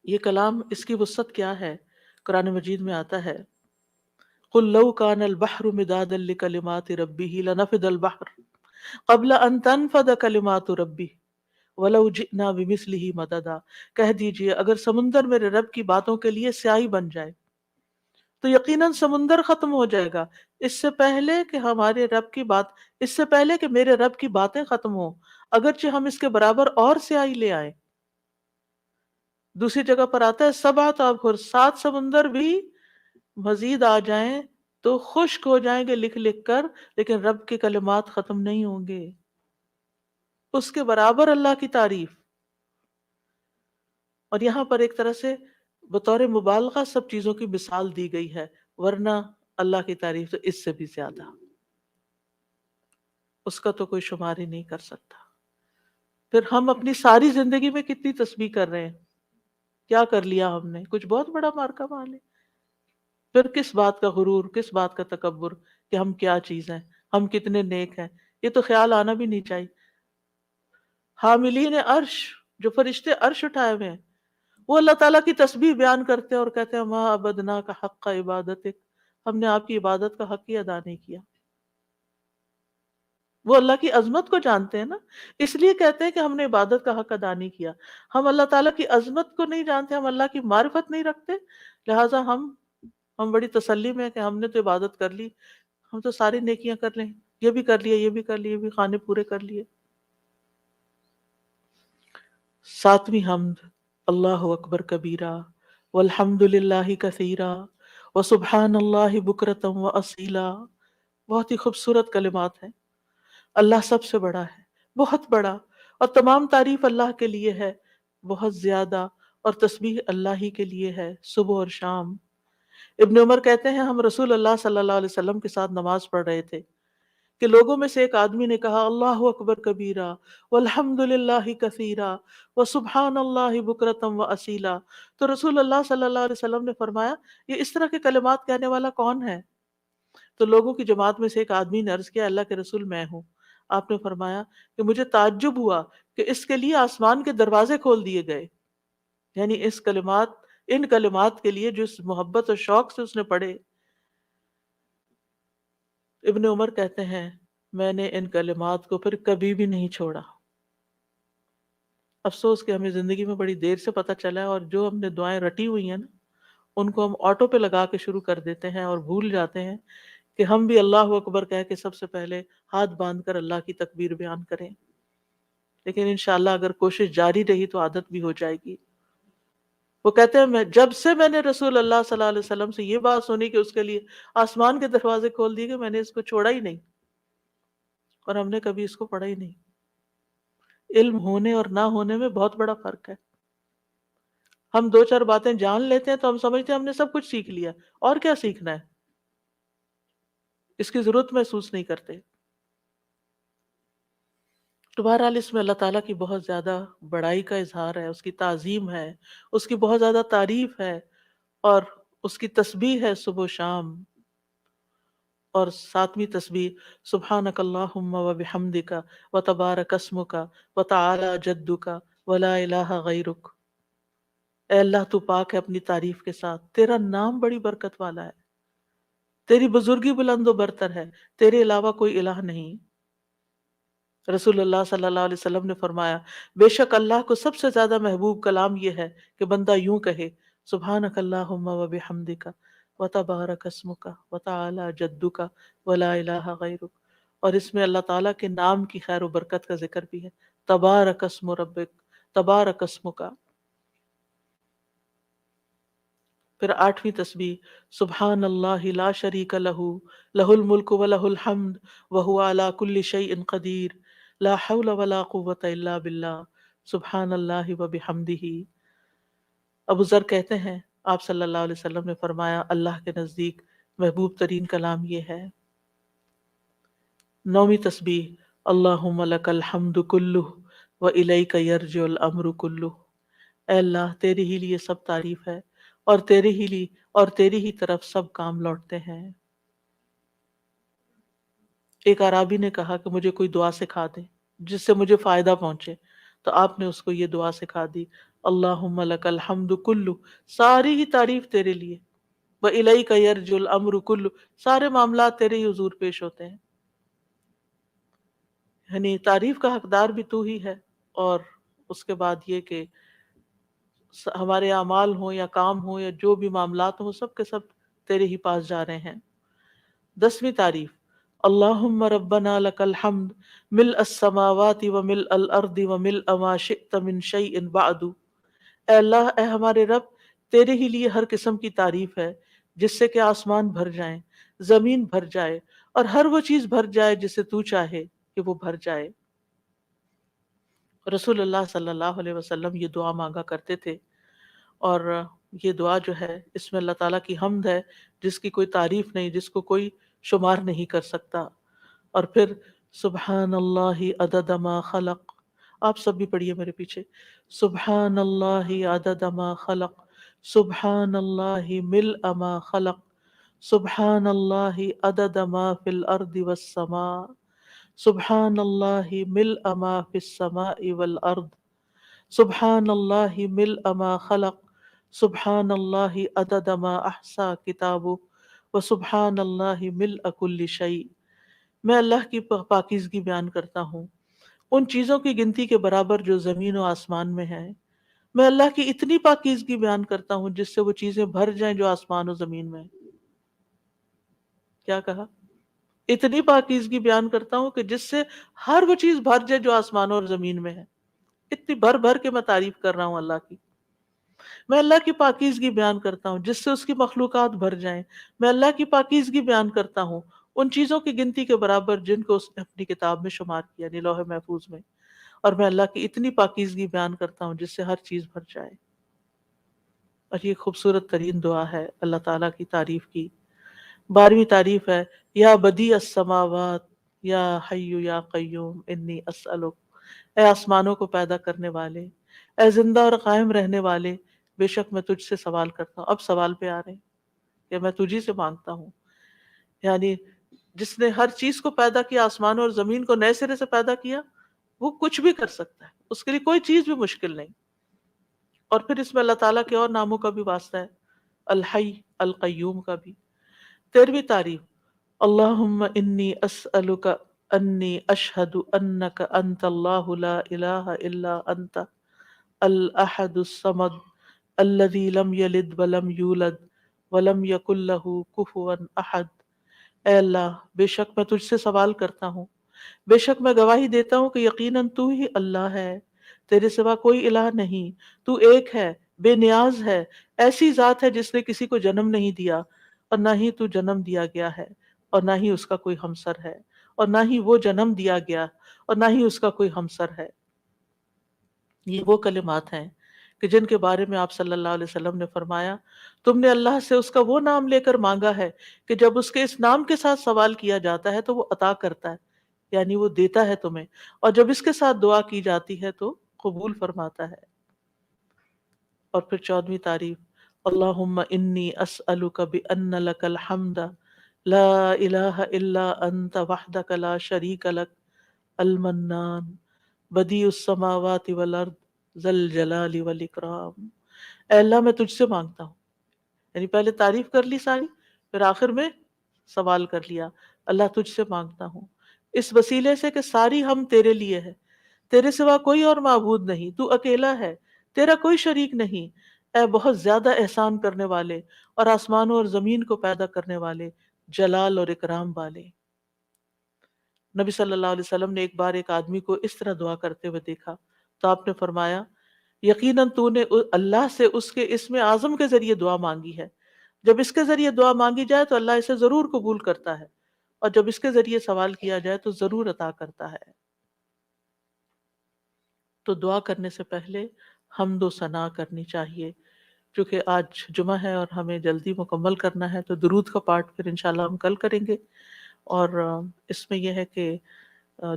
یہ کلام، اس کی وسعت کیا ہے؟ قرآن مجید میں آتا ہے قُلْ لَوْ كَانَ الْبَحْرُ مِدَادًا لِكَلِمَاتِ رَبِّهِ لَنَفِدَ الْبَحْرُ قَبْلَ أَن تَنْفَدَ كَلِمَاتُ رَبِّهِ وَلَوْ جِئْنَا بِمِثْلِهِ مَدَدًا. کہہ دیجئے اگر سمندر میرے رب کی باتوں کے لیے سیاہی بن جائے تو یقیناً سمندر ختم ہو جائے گا اس سے پہلے کہ میرے رب کی باتیں ختم ہوں، اگرچہ ہم اس کے برابر اور سیاہی لے آئیں. دوسری جگہ پر آتا ہے سبعۃ ابحر، 7 سمندر بھی مزید آ جائیں تو خشک ہو جائیں گے لکھ لکھ کر، لیکن رب کے کلمات ختم نہیں ہوں گے. اس کے برابر اللہ کی تعریف. اور یہاں پر ایک طرح سے بطور مبالغہ سب چیزوں کی مثال دی گئی ہے، ورنہ اللہ کی تعریف تو اس سے بھی زیادہ، اس کا تو کوئی شمار ہی نہیں کر سکتا. پھر ہم اپنی ساری زندگی میں کتنی تسبیح کر رہے ہیں، کیا کر لیا ہم نے؟ کچھ بہت بڑا مارکا مان لے. پھر کس بات کا غرور، کس بات کا تکبر کہ ہم کیا چیز ہیں، ہم کتنے نیک ہیں. یہ تو خیال آنا بھی نہیں چاہیے. حاملین عرش، جو فرشتے عرش اٹھائے ہوئے ہیں، وہ اللہ تعالیٰ کی تسبیح بیان کرتے ہیں اور کہتے ہیں ما عبدنا کا حق کا عبادتک، ہم نے آپ کی عبادت کا حق ہی ادا نہیں کیا. وہ اللہ کی عظمت کو جانتے ہیں نا، اس لیے کہتے ہیں کہ ہم نے عبادت کا حق ادا نہیں کیا. ہم اللہ تعالیٰ کی عظمت کو نہیں جانتے، ہم اللہ کی معرفت نہیں رکھتے، لہٰذا ہم بڑی تسلی میں ہیں کہ ہم نے تو عبادت کر لی، ہم تو ساری نیکیاں کر لیں، یہ بھی کر لیے، یہ بھی کر لیے، یہ بھی خانے پورے کر لیے. 7ویں حمد اللہ اکبر کبیرہ والحمد للہ کثیرہ وسبحان اللہ بکرۃ واصیلا. بہت ہی خوبصورت کلمات ہیں. اللہ سب سے بڑا ہے، بہت بڑا، اور تمام تعریف اللہ کے لیے ہے بہت زیادہ، اور تسبیح اللہ ہی کے لیے ہے صبح اور شام. ابن عمر کہتے ہیں ہم رسول اللہ صلی اللہ علیہ وسلم کے ساتھ نماز پڑھ رہے تھے کہ لوگوں میں سے ایک آدمی نے کہا اللہ اکبر کبیرہ والحمد للہ کثیرہ وسبحان اللہ بکرۃ واصیلا. تو رسول اللہ صلی اللہ علیہ وسلم نے فرمایا یہ اس طرح کے کلمات کہنے والا کون ہے؟ تو لوگوں کی جماعت میں سے ایک آدمی نے عرض کیا اللہ کے رسول میں ہوں. آپ نے فرمایا کہ مجھے تعجب ہوا کہ اس کے لیے آسمان کے دروازے کھول دیے گئے. یعنی ان کلمات کے لیے جو اس محبت اور شوق سے اس نے پڑھے. ابن عمر کہتے ہیں میں نے ان کلمات کو پھر کبھی بھی نہیں چھوڑا. افسوس کہ ہمیں زندگی میں بڑی دیر سے پتہ چلا ہے، اور جو ہم نے دعائیں رٹی ہوئی ہیں نا ان کو ہم آٹو پہ لگا کے شروع کر دیتے ہیں اور بھول جاتے ہیں کہ ہم بھی اللہ اکبر کہہ کے سب سے پہلے ہاتھ باندھ کر اللہ کی تکبیر بیان کریں. لیکن انشاءاللہ اگر کوشش جاری رہی تو عادت بھی ہو جائے گی. وہ کہتے ہیں جب سے میں نے رسول اللہ صلی اللہ علیہ وسلم سے یہ بات سنی کہ اس کے لیے آسمان کے دروازے کھول دیے گئے، میں نے اس کو چھوڑا ہی نہیں، اور ہم نے کبھی اس کو پڑھا ہی نہیں. علم ہونے اور نہ ہونے میں بہت بڑا فرق ہے۔ ہم دو چار باتیں جان لیتے ہیں تو ہم سمجھتے ہیں ہم نے سب کچھ سیکھ لیا، اور کیا سیکھنا ہے، اس کی ضرورت محسوس نہیں کرتے۔ تو بہرحال اس میں اللہ تعالیٰ کی بہت زیادہ بڑائی کا اظہار ہے، اس کی تعظیم ہے، اس کی بہت زیادہ تعریف ہے، اور اس کی تسبیح ہے صبح و شام۔ اور ساتویں تسبیح سبحانک اللہم و بحمدک و تبارک اسمک و تعالی جدک و لا الہ غیرک۔ اے اللہ تو پاک ہے اپنی تعریف کے ساتھ، تیرا نام بڑی برکت والا ہے، تیری بزرگی بلند و برتر ہے، تیرے علاوہ کوئی الہ نہیں۔ رسول اللہ صلی اللہ علیہ وسلم نے فرمایا بے شک اللہ کو سب سے زیادہ محبوب کلام یہ ہے کہ بندہ یوں کہے سبحانک اللہم و بحمدک و تبارک اسمک و تعالی جدک و لا الہ غیرک۔ اور اس میں اللہ تعالیٰ کے نام کی خیر و برکت کا ذکر بھی ہے، تبارک اسم ربک، تبارک اسمک۔ پھر آٹھویں تسبیح سبحان اللہ لا شریک لہ، لہ الملک و لہ الحمد وہو علی کل شیء قدیر، لا حول ولا قوۃ الا باللہ، سبحان اللہ و بحمدہ۔ ابو ذر کہتے ہیں آپ صلی اللہ علیہ وسلم نے فرمایا اللہ کے نزدیک محبوب ترین کلام یہ ہے۔ نویں تسبیح اللہم لک الحمد کلہ و الیک یرجع الامر کلہ، اے اللہ تیرے ہی لیے سب تعریف ہے اور تیری ہی طرف سب کام لوٹتے ہیں۔ ایک اعرابی نے کہا کہ مجھے کوئی دعا سکھا دے جس سے مجھے فائدہ پہنچے، تو آپ نے اس کو یہ دعا سکھا دی اللہم لک الحمد کلہ، ساری ہی تعریف تیرے لیے، وَإِلَيْكَ يَرْجُ الْأَمْرُ كُلُّ، سارے معاملات تیرے ہی حضور پیش ہوتے ہیں۔ یعنی تعریف کا حقدار بھی تو ہی ہے، اور اس کے بعد یہ کہ ہمارے اعمال ہوں یا کام ہوں یا جو بھی معاملات ہوں سب کے سب تیرے ہی پاس جا رہے ہیں۔ دسویں تعریف اللہم ربنا لک الحمد ملء السماوات وملء الارض وملء ما شئت من شیء بعد، اے اللہ اے ہمارے رب تیرے ہی لیے ہر قسم کی تعریف ہے جس سے کہ آسمان بھر جائیں، زمین بھر جائے اور ہر وہ چیز بھر جائے جسے تو چاہے کہ وہ بھر جائے۔ رسول اللہ صلی اللہ علیہ وسلم یہ دعا مانگا کرتے تھے، اور یہ دعا جو ہے اس میں اللہ تعالیٰ کی حمد ہے جس کی کوئی تعریف نہیں، جس کو کوئی شمار نہیں کر سکتا۔ اور پھر سبحان اللہ عدد ما خلق، آپ سب بھی پڑھیے میرے پیچھے، سبحان اللہ عدد ما خلق، سبحان اللہ ملء ما خلق، سبحان اللہ عدد ما فی الارض والسماء، سبحان اللہ ملء ما فی السماء والارض، سبحان اللہ ملء ما خلق، سبحان اللہ عدد ما احصا کتابہ، وسبحان اللہ ملء کل شیء۔ میں اللہ کی پاکیزگی بیان کرتا ہوں ان چیزوں کی گنتی کے برابر جو زمین و آسمان میں ہیں، میں اللہ کی اتنی پاکیزگی بیان کرتا ہوں جس سے وہ چیزیں بھر جائیں جو آسمان و زمین میں ہیں۔ کیا کہا؟ اتنی پاکیزگی بیان کرتا ہوں کہ جس سے ہر وہ چیز بھر جائے جو آسمانوں اور زمین میں ہے۔ اتنی بھر بھر کے میں تعریف کر رہا ہوں اللہ کی۔ میں اللہ کی پاکیزگی بیان کرتا ہوں جس سے اس کی مخلوقات بھر جائیں۔ میں اللہ کی پاکیزگی بیان کرتا ہوں ان چیزوں کی گنتی کے برابر جن کو اس نے اپنی کتاب میں شمار کیا، یعنی لوح محفوظ میں۔ اور میں اللہ کی اتنی پاکیزگی بیان کرتا ہوں جس سے ہر چیز بھر جائے۔ اور یہ خوبصورت ترین دعا ہے اللہ تعالیٰ کی تعریف کی۔ 12ویں تعریف ہے یا بدیع السماوات یا حی یا قیوم انی اسألک، اے آسمانوں کو پیدا کرنے والے، اے زندہ اور قائم رہنے والے، بے شک میں تجھ سے سوال کرتا ہوں۔ اب سوال پہ آ رہے ہیں کہ میں تجھی سے مانگتا ہوں، یعنی جس نے ہر چیز کو پیدا کیا، آسمانوں اور زمین کو نئے سرے سے پیدا کیا، وہ کچھ بھی کر سکتا ہے، اس کے لیے کوئی چیز بھی مشکل نہیں۔ اور پھر اس میں اللہ تعالیٰ کے اور ناموں کا بھی واسطہ ہے، الحی القیوم کا بھی۔ 13ویں تعریف اللہم انی اسألک انی اشہد انک انت اللہ لا الہ الا انت الاحد الصمد الذی لم یلد ولم یولد ولم یکن لہ کفوا احد، اے اللہ بے شک میں تجھ سے سوال کرتا ہوں، بے شک میں گواہی دیتا ہوں کہ یقیناً تو ہی اللہ ہے، تیرے سوا کوئی الہ نہیں، تو ایک ہے، بے نیاز ہے، ایسی ذات ہے جس نے کسی کو جنم نہیں دیا اور نہ ہی تو جنم دیا گیا ہے، اور نہ ہی اس کا کوئی ہمسر ہے، اور نہ ہی وہ جنم دیا گیا اور نہ ہی اس کا کوئی ہمسر ہے۔ یہ وہ کلمات ہیں کہ جن کے بارے میں آپ صلی اللہ علیہ وسلم نے فرمایا تم نے اللہ سے اس کا وہ نام لے کر مانگا ہے کہ جب اس کے اس نام کے ساتھ سوال کیا جاتا ہے تو وہ عطا کرتا ہے، یعنی وہ دیتا ہے تمہیں، اور جب اس کے ساتھ دعا کی جاتی ہے تو قبول فرماتا ہے۔ اور پھر 14ویں تعریف، اللہم انی اسألک بأن لک الحمد لا الہ الا انت وحدک لا شریک لک المنان بدیع السماوات والارض ذی الجلال والاکرام۔ اے اللہ میں تجھ سے مانگتا ہوں، یعنی پہلے تعریف کر لی ساری، پھر آخر میں سوال کر لیا، اللہ تجھ سے مانگتا ہوں اس وسیلے سے کہ ساری ہم تیرے لیے ہے، تیرے سوا کوئی اور معبود نہیں، تو اکیلا ہے، تیرا کوئی شریک نہیں، اے بہت زیادہ احسان کرنے والے اور آسمانوں اور زمین کو پیدا کرنے والے، جلال اور اکرام والے۔ نبی صلی اللہ علیہ وسلم نے ایک بار ایک آدمی کو اس طرح دعا کرتے ہوئے دیکھا تو آپ نے فرمایا یقیناً تو نے اللہ سے اس کے اسم اعظم کے ذریعے دعا مانگی ہے، جب اس کے ذریعے دعا مانگی جائے تو اللہ اسے ضرور قبول کرتا ہے، اور جب اس کے ذریعے سوال کیا جائے تو ضرور عطا کرتا ہے۔ تو دعا کرنے سے پہلے حمد و ثنا کرنی چاہیے، چونکہ آج جمعہ ہے اور ہمیں جلدی مکمل کرنا ہے، تو درود کا پارٹ پھر انشاءاللہ ہم کل کریں گے۔ اور اس میں یہ ہے کہ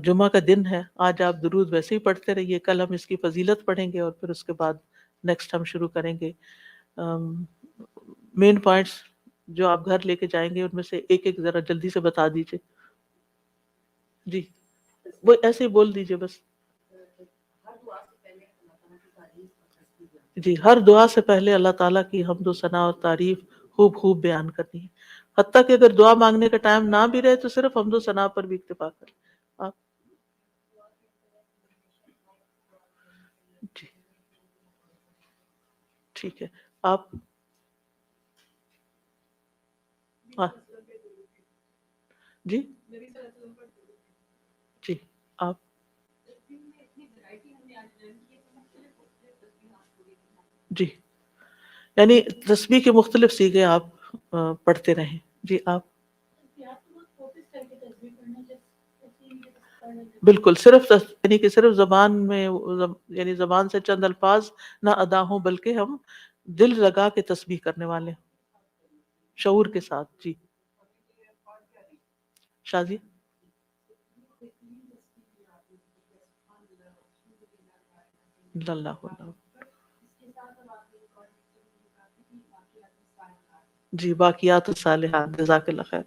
جمعہ کا دن ہے، آج آپ درود ویسے ہی پڑھتے رہیے، کل ہم اس کی فضیلت پڑھیں گے اور پھر اس کے بعد نیکسٹ ہم شروع کریں گے۔ مین پوائنٹس جو آپ گھر لے کے جائیں گے ان میں سے ایک ایک ذرا جلدی سے بتا دیجیے۔ جی وہ ایسے ہی بول دیجیے بس۔ جی ہر دعا سے پہلے اللہ تعالیٰ کی حمد و ثنا اور تعریف خوب خوب بیان کرنی ہے، حتیٰ کہ اگر دعا مانگنے کا ٹائم نہ بھی رہے تو صرف حمد و ثنا پر بھی اکتفا کریں آپ۔ جی ٹھیک ہے آپ جی جی آپ جی یعنی تسبیح کے مختلف سیغے آپ پڑھتے رہیں۔ جی آپ بالکل صرف یعنی کہ صرف زبان میں یعنی زبان سے چند الفاظ نہ ادا ہوں بلکہ ہم دل لگا کے تسبیح کرنے والے ہیں، شعور کے ساتھ۔ جی شازی اللہ اللہ جی باقیات الصالحات، جزاک اللہ خیر۔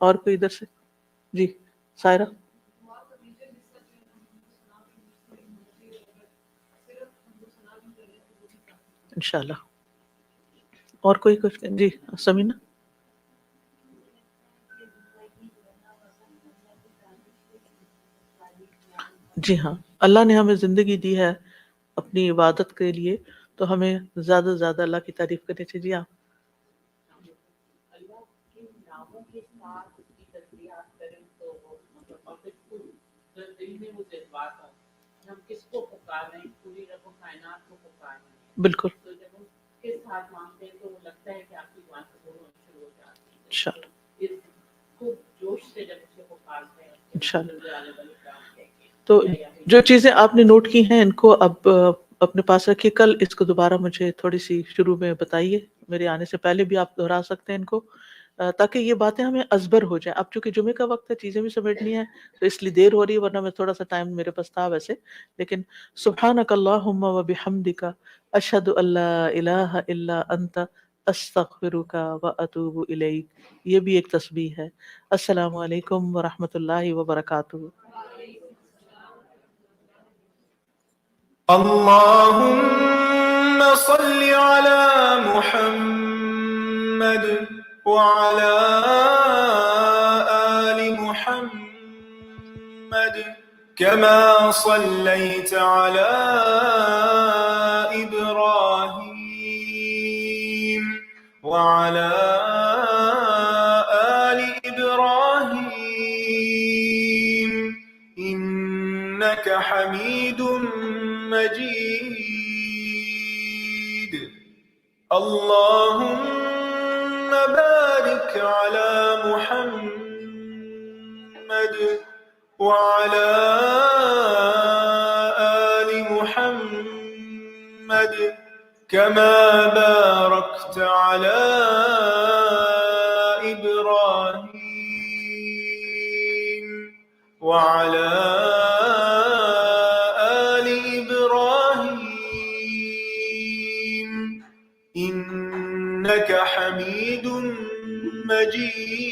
اور کوئی ادھر سے؟ جی سائرہ انشاءاللہ۔ اور کوئی کچھ؟ جی سمینہ جی ہاں، اللہ نے ہمیں زندگی دی ہے اپنی عبادت کے لیے تو ہمیں زیادہ سے زیادہ اللہ کی تعریف کرنی چاہیے۔ جی آپ بالکل انشاءاللہ انشاءاللہ۔ تو جو چیزیں آپ نے نوٹ کی ہیں ان کو اب اپنے پاس رکھیے، کل اس کو دوبارہ مجھے تھوڑی سی شروع میں بتائیے، میرے آنے سے پہلے بھی آپ دہرا سکتے ہیں ان کو، تاکہ یہ باتیں ہمیں ازبر ہو جائیں۔ اب چونکہ جمعے کا وقت ہے، چیزیں بھی سمیٹنی ہیں تو اس لیے دیر ہو رہی ہے، ورنہ میں تھوڑا سا ٹائم میرے پاس تھا ویسے، لیکن سبحانک اللہم و بحمدک اشہد ان لا الہ الا انت استغفرک و اتوب الیک، یہ بھی ایک تسبیح ہے۔ السلام علیکم ورحمۃ اللہ وبرکاتہ۔ اللهم صل على محمد وعلى آل محمد كما صليت على إبراهيم وعلى آل إبراهيم إنك حميد مجيد اللهم بارك على محمد وعلى آل محمد محمد كما باركت على إبراهيم وعلى آل إبراهيم إنك حميد مجيد